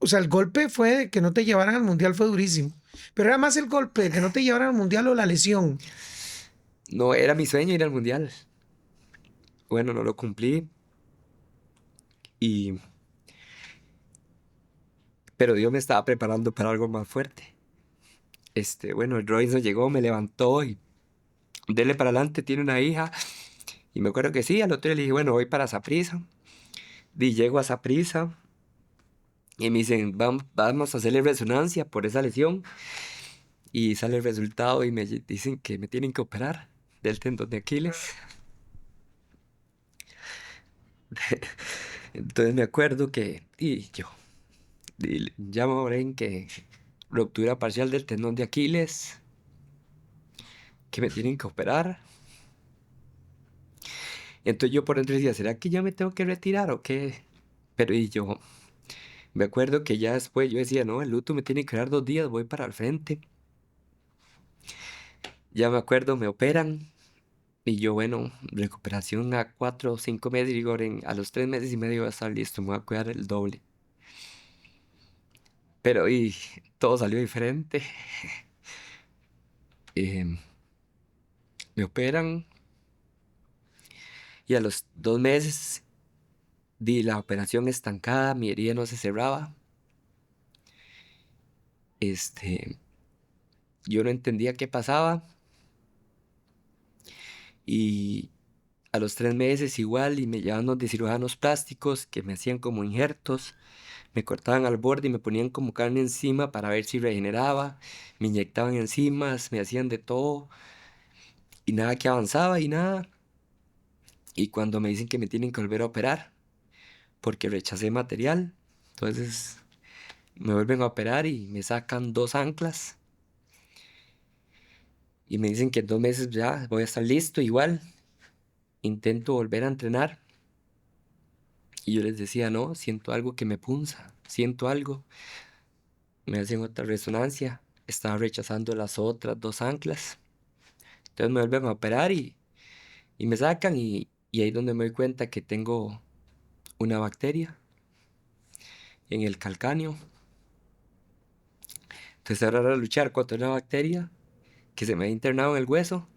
o sea, el golpe fue de que no te llevaran al mundial fue durísimo. Pero era más el golpe de que no te llevaran al mundial o la lesión. No, era mi sueño ir al mundial. Bueno, no lo cumplí, y, pero Dios me estaba preparando para algo más fuerte. Bueno, el Robinson llegó, me levantó y dele para adelante, tiene una hija. Y me acuerdo que sí, al otro día le dije, bueno, voy para Saprissa. Y llego a Saprissa y me dicen, vamos a hacerle resonancia por esa lesión. Y sale el resultado y me dicen que me tienen que operar del tendón de Aquiles. Entonces me acuerdo que, y yo, llamo a Oren que ruptura parcial del tendón de Aquiles, que me tienen que operar. Entonces yo por dentro decía, ¿será que ya me tengo que retirar o qué? Pero y yo me acuerdo que ya después yo decía, no, el luto me tiene que dar 2 días, voy para el frente. Ya me acuerdo, me operan. Y yo, bueno, recuperación a 4 o 5 meses. Y digo, "Oren, a los 3 meses y medio voy a estar listo, me voy a cuidar el doble". Pero y todo salió diferente. Em, Me operan y a los 2 meses di la operación estancada, mi herida no se cerraba. Este, yo no entendía qué pasaba y a los 3 meses igual y me llevaban de cirujanos plásticos que me hacían como injertos, me cortaban al borde y me ponían como carne encima para ver si regeneraba, me inyectaban enzimas, me hacían de todo y nada que avanzaba y nada. Y cuando me dicen que me tienen que volver a operar porque rechacé material, entonces me vuelven a operar y me sacan 2 anclas y me dicen que en 2 meses ya voy a estar listo igual. Intento volver a entrenar y yo les decía, no, siento algo que me punza, siento algo. Me hacen otra resonancia, estaba rechazando las otras 2 anclas. Entonces me vuelven a operar y me sacan y ahí es donde me doy cuenta que tengo una bacteria en el calcáneo. Entonces ahora era luchar contra una bacteria que se me había internado en el hueso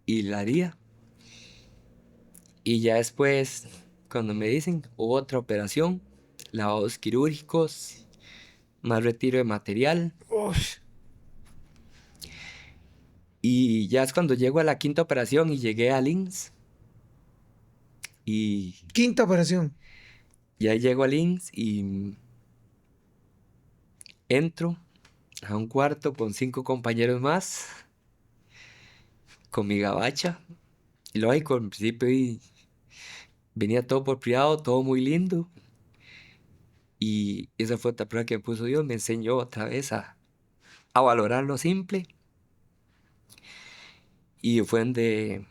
y la haría. Y ya después, cuando me dicen, hubo otra operación, lavados quirúrgicos, más retiro de material. Uf, Y ya es cuando llego a la quinta operación y llegué al INSS. Y quinta operación. ya llego al INSS y entro a un cuarto con 5 compañeros más, con mi gabacha. Y lógico, en principio venía todo por privado, todo muy lindo. Y esa fue otra prueba que me puso Dios, me enseñó otra vez a valorar lo simple. Y fue donde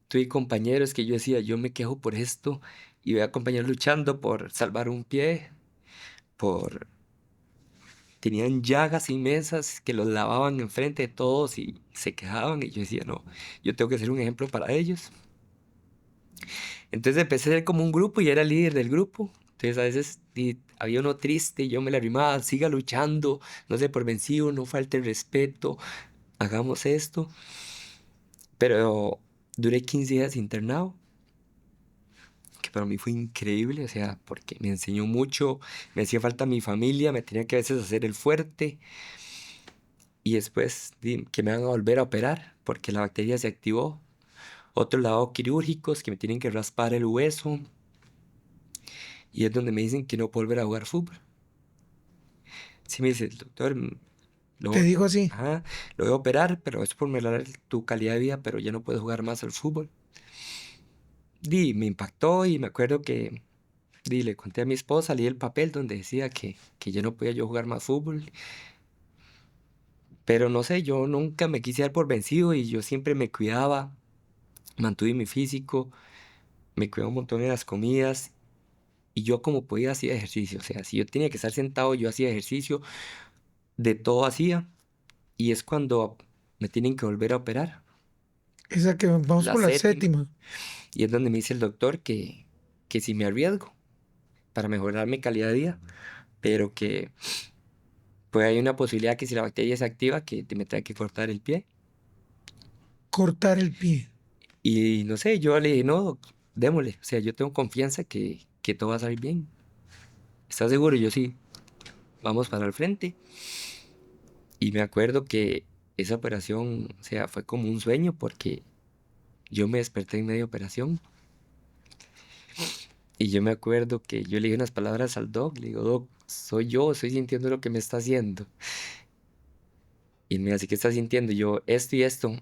tuve compañeros que yo decía, yo me quejo por esto. Y veía compañeros luchando por salvar un pie, por... Tenían llagas inmensas que los lavaban enfrente de todos y se quejaban. Y yo decía, no, yo tengo que ser un ejemplo para ellos. Entonces empecé a ser como un grupo y era el líder del grupo. Entonces a veces había uno triste y yo me la arrimaba, siga luchando, no sé por vencido, no falte el respeto, hagamos esto. Pero duré 15 días internado, que para mí fue increíble, o sea, porque me enseñó mucho, me hacía falta mi familia, me tenía que a veces hacer el fuerte y después que me van a volver a operar porque la bacteria se activó. Otro lado quirúrgicos que me tienen que raspar el hueso y es donde me dicen que no puedo volver a jugar fútbol. Sí me dice el doctor, Te dijo así. Ajá, lo voy a operar, pero es por mejorar tu calidad de vida, pero ya no puedes jugar más al fútbol. Me impactó y me acuerdo que le conté a mi esposa, leí el papel donde decía que ya no podía yo jugar más fútbol. Pero no sé, yo nunca me quise dar por vencido y yo siempre me cuidaba, mantuve mi físico, me cuidaba un montón de las comidas y yo como podía hacía ejercicio. O sea, si yo tenía que estar sentado, yo hacía ejercicio, de todo hacía. Y es cuando me tienen que volver a operar, Esa que vamos la por la séptima. séptima. Y es donde me dice el doctor que si me arriesgo para mejorar mi calidad de vida, pero que pues hay una posibilidad que si la bacteria se activa, que me trae que cortar el pie. Cortar el pie. Y no sé, yo le dije, no, doc, démosle. O sea, yo tengo confianza que todo va a salir bien. ¿Estás seguro? Y yo sí, vamos para el frente. Y me acuerdo que esa operación, o sea, fue como un sueño porque yo me desperté en media operación. Y yo me acuerdo que yo le dije unas palabras al doc, le digo, doc, soy yo, estoy sintiendo lo que me está haciendo. Y él me dice, ¿qué está sintiendo? Y yo, esto y esto.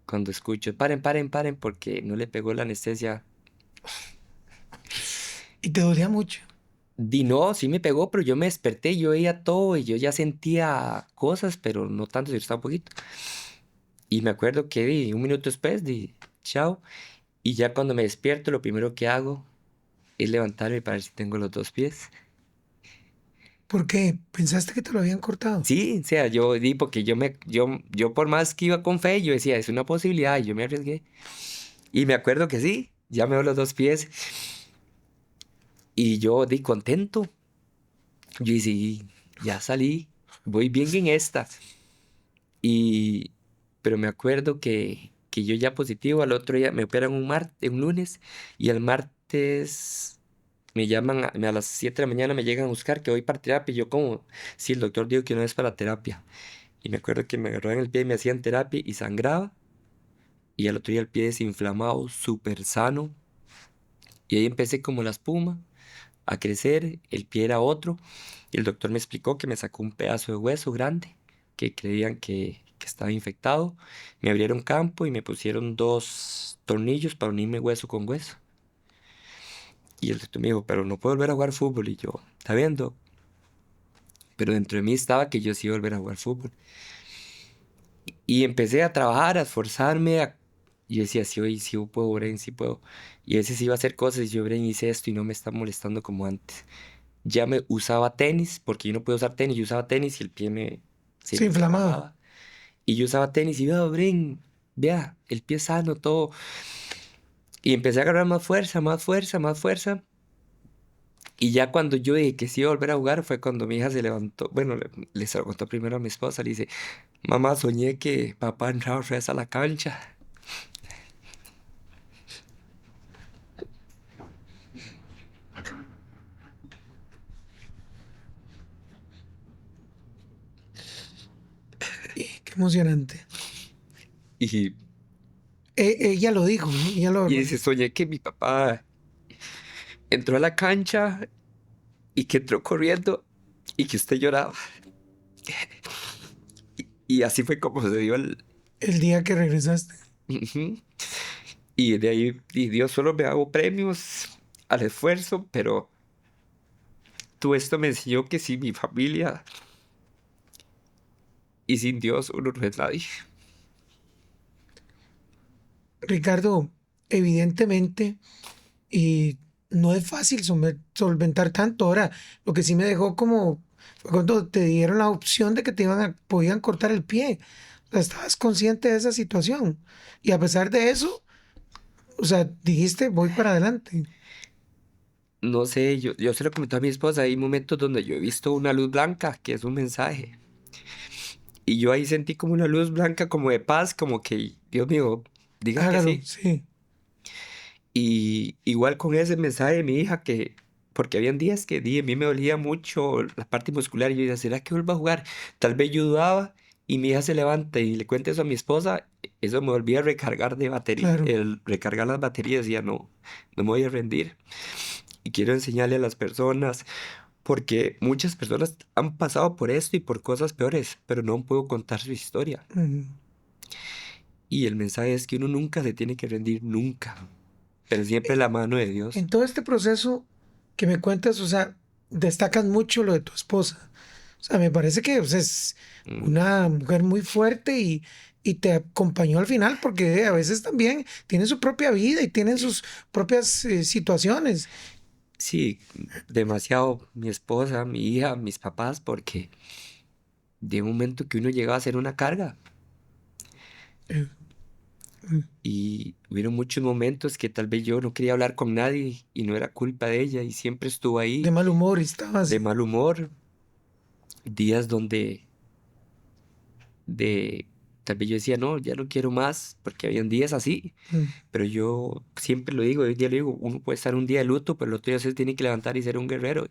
Cuando escucho, paren, paren, paren, porque no le pegó la anestesia. Y te dolía mucho. No, sí me pegó, pero yo me desperté, yo veía todo y yo ya sentía cosas, pero no tanto, si estaba un poquito. Y me acuerdo que un minuto después, chao. Y ya cuando me despierto, lo primero que hago es levantarme para ver si tengo los dos pies. ¿Por qué? ¿Pensaste que te lo habían cortado? Sí, o sea, yo di porque yo por más que iba con fe, yo decía, es una posibilidad y yo me arriesgué. Y me acuerdo que sí, ya me veo los dos pies y yo di contento. Yo dije, sí, ya salí, voy bien en esta. Y, pero me acuerdo que yo ya positivo, al otro día me operan un lunes y el martes me llaman, a las 7 de la mañana me llegan a buscar que voy para terapia. Y yo como, sí, el doctor dijo que no es para terapia. Y me acuerdo que me agarraban el pie y me hacían terapia y sangraba. Y al otro día el pie desinflamado, súper sano. Y ahí empecé como la espuma a crecer, el pie era otro. Y el doctor me explicó que me sacó un pedazo de hueso grande, que creían que estaba infectado. Me abrieron campo y me pusieron dos tornillos para unirme hueso con hueso. Y el doctor me dijo, pero no puedo volver a jugar fútbol. Y yo, ¿está viendo? Pero dentro de mí estaba que yo sí iba a volver a jugar fútbol. Y empecé a trabajar, a esforzarme. Yo decía, sí, hoy sí puedo, Bren, sí puedo. Y a veces iba a hacer cosas y yo, Bren, hice esto y no me está molestando como antes. Ya me usaba tenis, porque yo no podía usar tenis, yo usaba tenis y el pie se Se me inflamaba. inflamaba. Y yo usaba tenis y vea, Bren, vea, el pie sano, todo. Y empecé a agarrar más fuerza, más fuerza, más fuerza. Y ya cuando yo dije que sí iba a volver a jugar fue cuando mi hija se levantó. Bueno, se lo contó primero a mi esposa. Le dice, mamá, soñé que papá entraba otra vez a la cancha. Qué emocionante. Y, Ella lo dijo, ¿no? Ella lo y verbalizó. dice, soñé que mi papá entró a la cancha y que entró corriendo y que usted lloraba. Y así fue como se dio el... El día que regresaste. Ujú. Y de ahí y Dios solo me hago premios al esfuerzo, pero todo esto me enseñó que sin mi familia y sin Dios uno no es nadie. Ricardo, evidentemente, y no es fácil solventar tanto. Ahora, lo que sí me dejó como fue cuando te dieron la opción de que podían cortar el pie. O sea, estabas consciente de esa situación. Y a pesar de eso, o sea, dijiste, voy para adelante. No sé, yo se lo comenté a mi esposa, hay momentos donde yo he visto una luz blanca, que es un mensaje. Y yo ahí sentí como una luz blanca, como de paz, como que, Dios mío, diga que Hágalo, sí. sí. Y igual con ese mensaje de mi hija que, porque habían días que a mí me dolía mucho la parte muscular y yo decía, ¿será que vuelvo a jugar? Tal vez yo dudaba y mi hija se levanta y le cuenta eso a mi esposa, eso me volvía a recargar de batería, Claro. el recargar las baterías, decía, no, no me voy a rendir. Y quiero enseñarle a las personas, Porque muchas personas han pasado por esto y por cosas peores, pero no puedo contar su historia. Ujú. Y el mensaje es que uno nunca se tiene que rendir, nunca. Pero siempre la mano de Dios. En todo este proceso que me cuentas, o sea, destacas mucho lo de tu esposa. O sea, me parece que, o sea, es Mm, una mujer muy fuerte y te acompañó al final porque a veces también tiene su propia vida y tienen sus propias situaciones. sí, demasiado mi esposa, mi hija, mis papás, porque de un momento que uno llegaba a ser una carga. Eh, mm, Y hubieron muchos momentos que tal vez yo no quería hablar con nadie y no era culpa de ella y siempre estuvo de ahí mal humor de estabas. mal humor. Días donde de tal vez yo decía, no, ya no quiero más, porque habían días así. Mm, Pero yo siempre lo digo, hoy día lo digo, uno puede estar un día de luto, pero el otro día se tiene que levantar y ser un guerrero.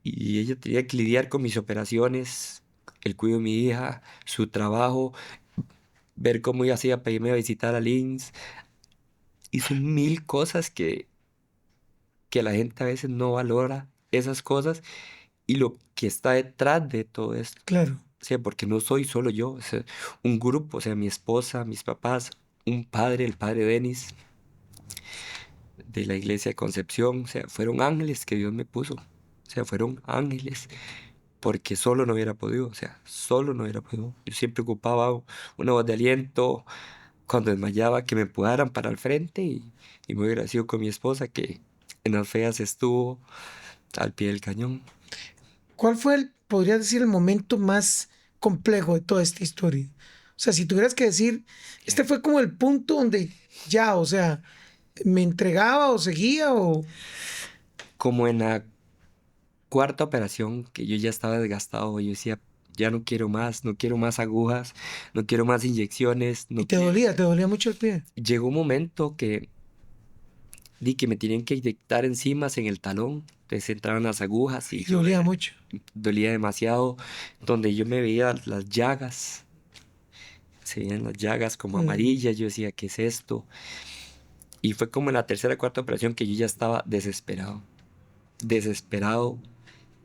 Y ella tenía que lidiar con mis operaciones, el cuidado de mi hija, su trabajo, ver cómo ella hacía para irme a visitar a Linz. Hizo mil cosas que la gente a veces no valora esas cosas y lo que está detrás de todo esto. claro. O sea, porque no soy solo yo, o sea, un grupo, o sea, mi esposa, mis papás, un padre, el padre Denis, de la iglesia de Concepción, o sea, fueron ángeles que Dios me puso, o sea, fueron ángeles, porque solo no hubiera podido, o sea, solo no hubiera podido. Yo siempre ocupaba una voz de aliento, cuando desmayaba, que me empujaran para el frente y muy agradecido con mi esposa que en las feas estuvo al pie del cañón. ¿Cuál fue podría decir, el momento más complejo de toda esta historia? O sea, si tuvieras que decir, este fue como el punto donde ya, o sea, me entregaba o seguía o... Como en la cuarta operación, que yo ya estaba desgastado, yo decía, ya no quiero más, no quiero más agujas, no quiero más inyecciones, Y no quiero. te dolía mucho el pie. Llegó un momento que di que me tenían que inyectar enzimas en el talón, entonces entraban las agujas y Y dolía mucho. dolía demasiado, donde yo me veía las llagas, se veían las llagas como Mm, amarillas, yo decía, ¿qué es esto? Y fue como en la tercera o cuarta operación que yo ya estaba desesperado, desesperado,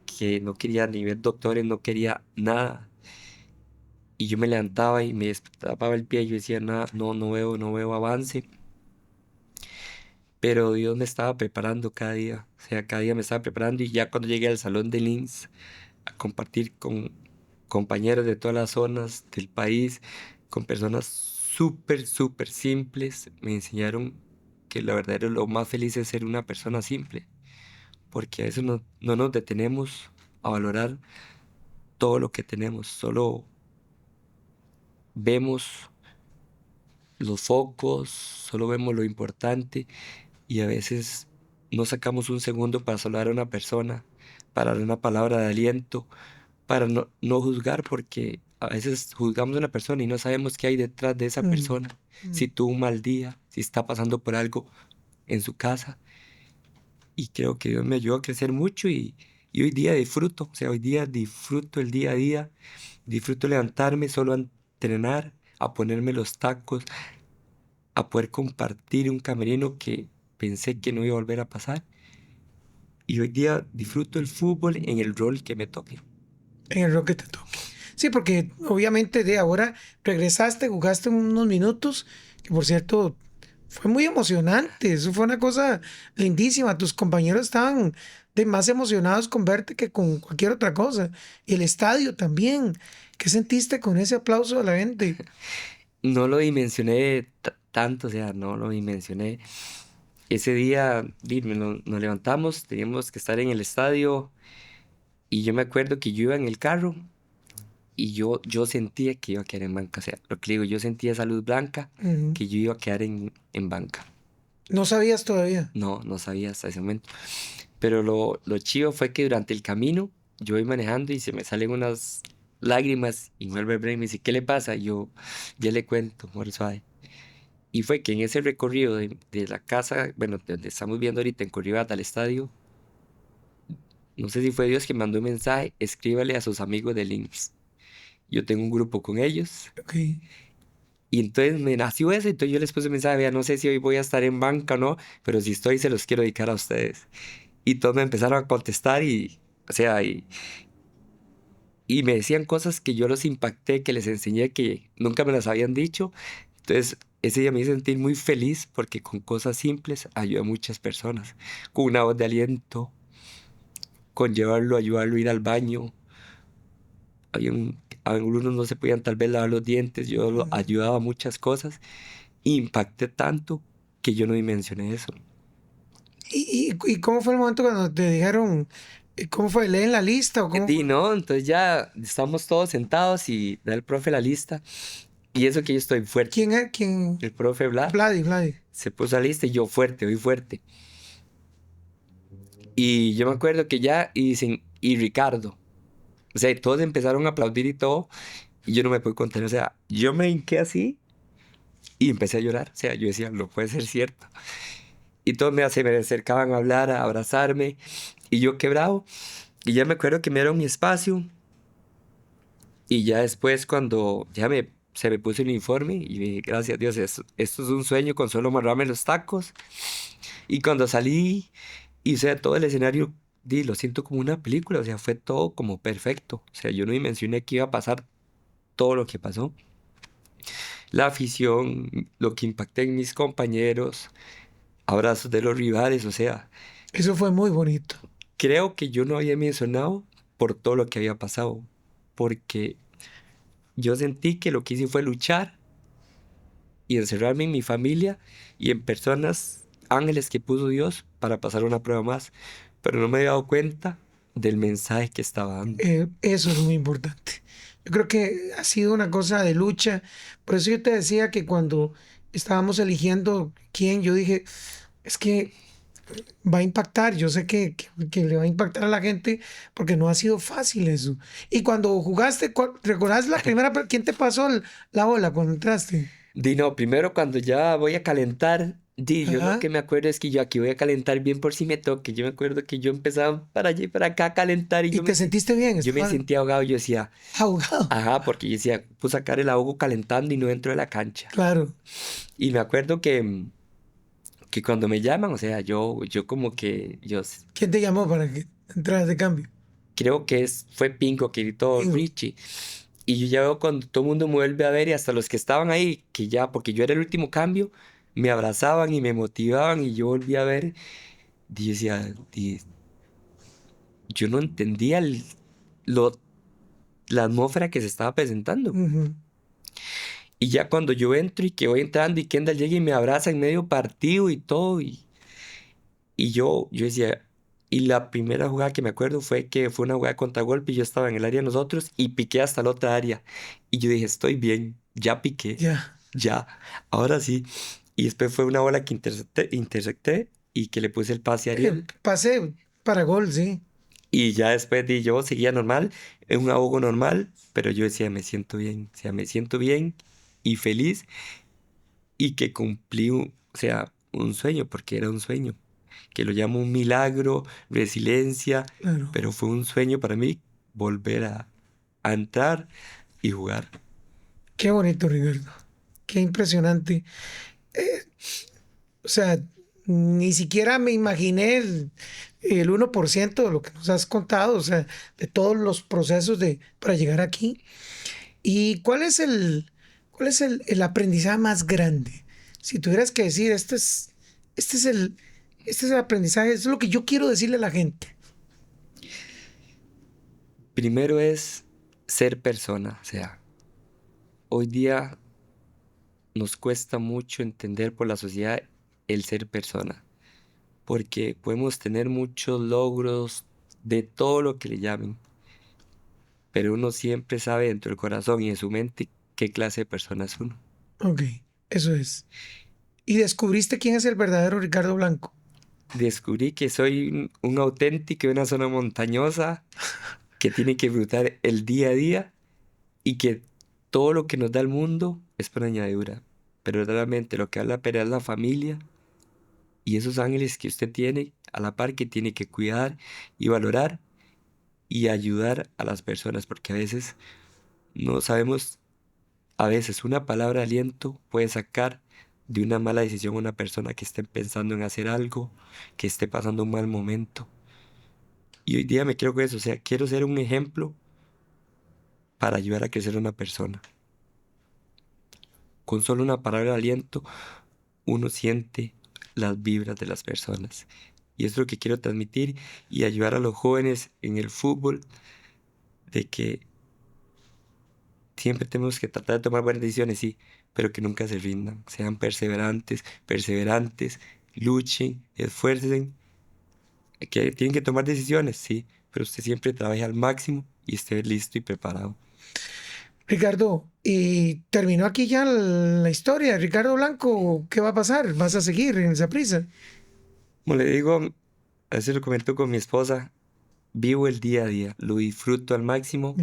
que no quería ni ver doctores, no quería nada. Y yo me levantaba y me destapaba el pie y yo decía, nada, no, no veo avance. Pero Dios me estaba preparando cada día, o sea, cada día me estaba preparando y ya cuando llegué al salón de Linz a compartir con compañeros de todas las zonas del país, con personas súper, súper simples, me enseñaron que la verdad lo más feliz es ser una persona simple, porque a veces no nos detenemos a valorar todo lo que tenemos, solo vemos los focos, solo vemos lo importante y a veces no sacamos un segundo para saludar a una persona, para dar una palabra de aliento, para no juzgar, porque a veces juzgamos a una persona y no sabemos qué hay detrás de esa mm, persona, si mm. tuvo un mal día, si está pasando por algo en su casa. Y creo que Dios me ayudó a crecer mucho y hoy día disfruto, o sea, hoy día disfruto el día a día, disfruto levantarme solo a entrenar, a ponerme los tacos, a poder compartir un camerino que pensé que no iba a volver a pasar. Y hoy día disfruto el fútbol en el rol que me toque. En el rock que te toque. Sí, porque obviamente de ahora regresaste, jugaste unos minutos, que por cierto fue muy emocionante, eso fue una cosa lindísima, tus compañeros estaban de más emocionados con verte que con cualquier otra cosa, y el estadio también, ¿qué sentiste con ese aplauso de la gente? No lo dimensioné tanto, o sea, no lo dimensioné. Ese día nos levantamos, teníamos que estar en el estadio y yo me acuerdo que yo iba en el carro y yo sentía que iba a quedar en banca. O sea, lo que le digo, yo sentía esa luz blanca Ujú. que yo iba a quedar en banca. No sabías todavía. No sabía hasta ese momento. Pero lo chivo fue que durante el camino yo voy manejando y se me salen unas lágrimas y vuelve el Bren y me dice, ¿qué le pasa? Y yo ya le cuento, amor suave. Y fue que en ese recorrido de la casa, bueno, de donde estamos viendo ahorita en Corribata al estadio, no sé si fue Dios que mandó un mensaje, escríbale a sus amigos de Links. Yo tengo un grupo con ellos. Ok. Y entonces me nació eso, entonces yo les puse un mensaje, vea, no sé si hoy voy a estar en banca o no, pero si estoy se los quiero dedicar a ustedes. y todos me empezaron a contestar o sea, y me decían cosas que yo los impacté, que les enseñé que nunca me las habían dicho. Entonces, ese día me hizo sentir muy feliz porque con cosas simples ayudé a muchas personas. Con una voz de aliento, con llevarlo, ayudarlo a ir al baño. Algunos no se podían tal vez lavar los dientes, yo lo ayudaba a muchas cosas. Impacté tanto que yo no dimensioné eso. ¿Y cómo fue el momento cuando te dijeron, cómo fue, leen la lista o cómo Y fue? no, entonces ya estamos todos sentados y da el profe la lista. Y eso que yo estoy fuerte. ¿Quién es? ¿Quién? El profe Vladi. se puso a la lista y yo fuerte, hoy fuerte. Y yo me acuerdo que ya, y dicen, y Ricardo. O sea, y todos empezaron a aplaudir y todo, y yo no me pude contener. O sea, yo me hinqué así y empecé a llorar. O sea, yo decía, no puede ser cierto. Y todos se me acercaban a hablar, a abrazarme, y yo quebrado. Y ya me acuerdo que me dieron mi espacio, y ya después cuando se me puso el uniforme, y dije, gracias a Dios, esto es un sueño con solo amarrarme los tacos. Y cuando salí, y o sea, todo el escenario, lo siento como una película, o sea, fue todo como perfecto. O sea, yo no dimensioné que iba a pasar todo lo que pasó. La afición, lo que impacté en mis compañeros, abrazos de los rivales, o sea, Eso fue muy bonito. creo que yo no había mencionado por todo lo que había pasado, porque yo sentí que lo que hice fue luchar y encerrarme en mi familia y en personas, ángeles que puso Dios para pasar una prueba más, pero no me había dado cuenta del mensaje que estaba dando. Eso es muy importante. Yo creo que ha sido una cosa de lucha. Por eso yo te decía que cuando estábamos eligiendo quién, yo dije, es que va a impactar. Yo sé que le va a impactar a la gente porque no ha sido fácil eso. Y cuando jugaste, ¿recordás la primera? ¿Quién te pasó la bola cuando entraste? No, primero cuando ya voy a calentar, yo lo Ajá. que me acuerdo es que yo aquí voy a calentar bien por si me toque. Yo me acuerdo que yo empezaba para allá y para acá a calentar y ¿Y te sentiste bien? yo me Estaba sentía ahogado. Yo decía, ahogado. ajá, porque yo decía, pues sacar el ahogo calentando y no dentro de la cancha. Claro. Y me acuerdo que cuando me llaman, o sea, yo como que, ¿Quién te llamó para que entraras de cambio? creo que fue Pingo que gritó Digo, Richie. Y yo ya veo cuando todo el mundo me vuelve a ver y hasta los que estaban ahí, que ya, porque yo era el último cambio, me abrazaban y me motivaban y yo volví a ver. Y yo decía, yo no entendía lo, la atmósfera que se estaba presentando. ujú. Y ya cuando yo entro y que voy entrando y Kendall llega y me abraza en medio partido y todo, y yo decía, y la primera jugada que me acuerdo fue que fue una jugada de contragolpe y yo estaba en el área de nosotros y piqué hasta la otra área. Y yo dije, estoy bien, ya piqué, Ya. ya, ahora sí. Y después fue una bola que intercepté y que le puse el pase a Ariel. Pasé para gol, sí. Y ya después yo seguía normal, en un ahogo normal, pero yo decía, me siento bien, o sea, me siento bien y feliz y que cumplí, o sea, un sueño, porque era un sueño, que lo llamo un milagro, resiliencia, Claro. pero fue un sueño para mí volver a entrar y jugar. Qué bonito, Ricardo. Qué impresionante. Eh, o sea, ni siquiera me imaginé el 1% de lo que nos has contado, o sea, de todos los procesos para llegar aquí. ¿Y cuál es el aprendizaje más grande? Si tuvieras que decir, este es este es el aprendizaje, esto es lo que yo quiero decirle a la gente. Primero es ser persona, o sea, hoy día nos cuesta mucho entender por la sociedad el ser persona, porque podemos tener muchos logros de todo lo que le llamen, pero uno siempre sabe dentro del corazón y en su mente qué clase de persona es uno. Ok, eso es. ¿Y descubriste quién es el verdadero Ricardo Blanco? Descubrí que soy un auténtico de una zona montañosa que tiene que disfrutar el día a día y que todo lo que nos da el mundo es por añadidura. Pero verdaderamente lo que vale la pena es la familia y esos ángeles que usted tiene a la par que tiene que cuidar y valorar y ayudar a las personas, porque a veces no sabemos, a veces una palabra de aliento puede sacar de una mala decisión a una persona que esté pensando en hacer algo, que esté pasando un mal momento. Y hoy día me quiero con eso, o sea, quiero ser un ejemplo para ayudar a crecer a una persona. Con solo una palabra de aliento, uno siente las vibras de las personas. Y es lo que quiero transmitir y ayudar a los jóvenes en el fútbol de que siempre tenemos que tratar de tomar buenas decisiones, sí, pero que nunca se rindan. Sean perseverantes, luchen, esfuercen. Que tienen que tomar decisiones, sí, pero usted siempre trabaje al máximo y esté listo y preparado. Ricardo, y terminó aquí ya la historia. Ricardo Blanco, ¿qué va a pasar? ¿Vas a seguir en esa prisa? Como le digo, a veces lo comento con mi esposa, vivo el día a día, lo disfruto al máximo.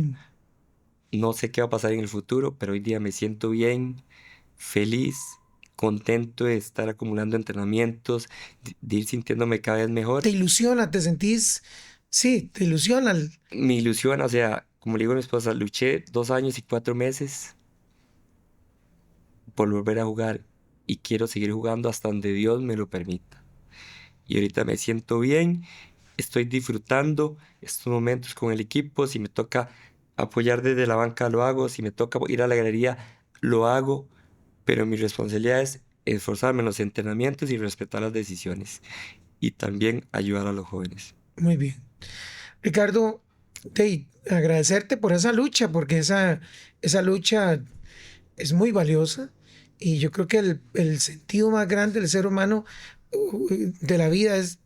No sé qué va a pasar en el futuro, pero hoy día me siento bien, feliz, contento de estar acumulando entrenamientos, de ir sintiéndome cada vez ¿Te mejor. ilusiona? ¿Te sentís? Sí, te ilusiona. Mi ilusión, o sea, como le digo a mi esposa, luché 2 años y 4 meses por volver a jugar y quiero seguir jugando hasta donde Dios me lo permita. Y ahorita me siento bien, estoy disfrutando estos momentos con el equipo. Si me toca apoyar desde la banca, lo hago. Si me toca ir a la galería, lo hago. Pero mi responsabilidad es esforzarme en los entrenamientos y respetar las decisiones. Y también ayudar a los jóvenes. Muy bien. Ricardo, agradecerte por esa lucha, porque esa lucha es muy valiosa y yo creo que el sentido más grande del ser humano de la vida es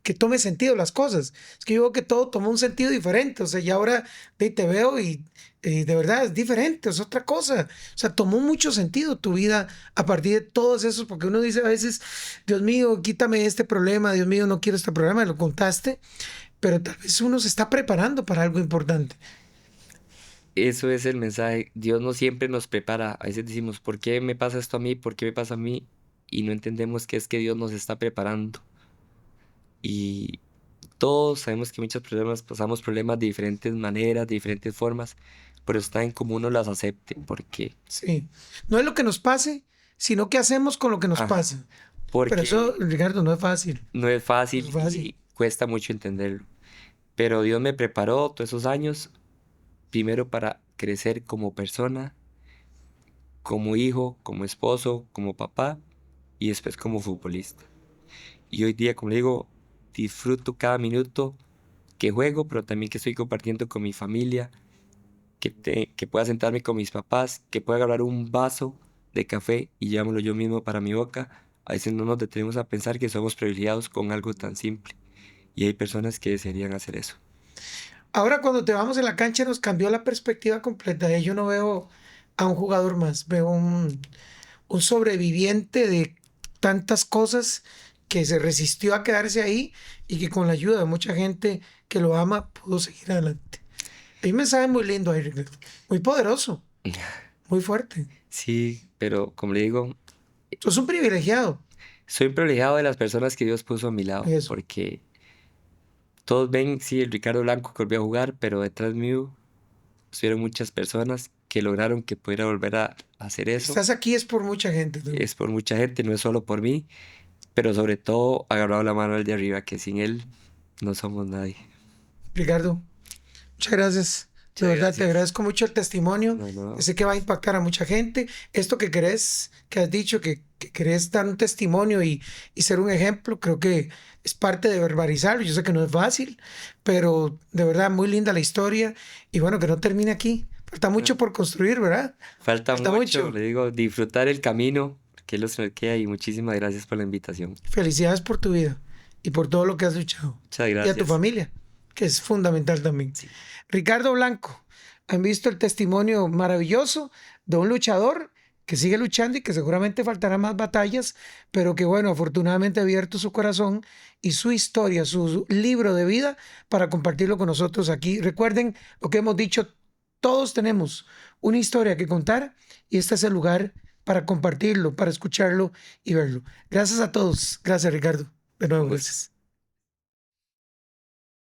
que tome sentido las cosas. Es que yo veo que todo tomó un sentido diferente, o sea, y ahora te veo y de verdad es diferente, es otra cosa. O sea, tomó mucho sentido tu vida a partir de todos esos, porque uno dice a veces, Dios mío, quítame este problema, Dios mío, no quiero este problema, lo contaste, pero tal vez uno se está preparando para algo importante. Eso es el mensaje. Dios no siempre nos prepara. A veces decimos, ¿por qué me pasa esto a mí? ¿Por qué me pasa a mí? Y no entendemos que es que Dios nos está preparando. Y todos sabemos que muchos problemas pasamos problemas de diferentes maneras, de diferentes formas, pero está en cómo uno las acepte, porque, Sí, no es lo que nos pase, sino qué hacemos con lo que nos ah, pasa. Pero eso, porque Ricardo, no es fácil. no es No es fácil fácil. y cuesta mucho entenderlo. Pero Dios me preparó todos esos años, primero para crecer como persona, como hijo, como esposo, como papá y después como futbolista. Y hoy día, como le digo, disfruto cada minuto que juego, pero también que estoy compartiendo con mi familia, que pueda sentarme con mis papás, que pueda agarrar un vaso de café y llevármelo yo mismo para mi boca. A veces no nos detenemos a pensar que somos privilegiados con algo tan simple. Y hay personas que desearían hacer eso. Ahora cuando te vamos en la cancha nos cambió la perspectiva completa. Yo no veo a un jugador más, veo un sobreviviente de tantas cosas que se resistió a quedarse ahí y que con la ayuda de mucha gente que lo ama pudo seguir adelante. Hay un mensaje muy lindo ahí, Ricardo. Muy poderoso, muy fuerte. Sí, pero como le digo, Sos un privilegiado. soy privilegiado de las personas que Dios puso a mi lado, Eso. porque todos ven, sí, el Ricardo Blanco que volvió a jugar, pero detrás mío estuvieron muchas personas que lograron que pudiera volver a hacer eso. Estás aquí es por mucha gente. Es por mucha gente, no es solo por mí, pero sobre todo agarrado la mano al de arriba, que sin él no somos nadie. Ricardo, muchas gracias. De Muchas verdad, te gracias. agradezco mucho el testimonio. No, no. Sé que va a impactar a mucha gente. Esto que querés, que has dicho, que querés dar un testimonio y ser un ejemplo, creo que es parte de verbalizarlo. Yo sé que no es fácil, pero de verdad, muy linda la historia. Y bueno, que no termine aquí. Falta mucho por construir, ¿verdad? Falta Falta mucho, mucho. le digo, disfrutar el camino, que es lo que nos queda, y muchísimas gracias por la invitación. Felicidades por tu vida y por todo lo que has luchado. Muchas Y a tu gracias. familia, que es fundamental también. Sí. Ricardo Blanco, han visto el testimonio maravilloso de un luchador que sigue luchando y que seguramente faltará más batallas, pero que bueno, afortunadamente ha abierto su corazón y su historia, su libro de vida para compartirlo con nosotros aquí. Recuerden lo que hemos dicho, todos tenemos una historia que contar y este es el lugar para compartirlo, para escucharlo y verlo. Gracias a todos. Gracias, Ricardo. De nuevo, Un gusto. gracias.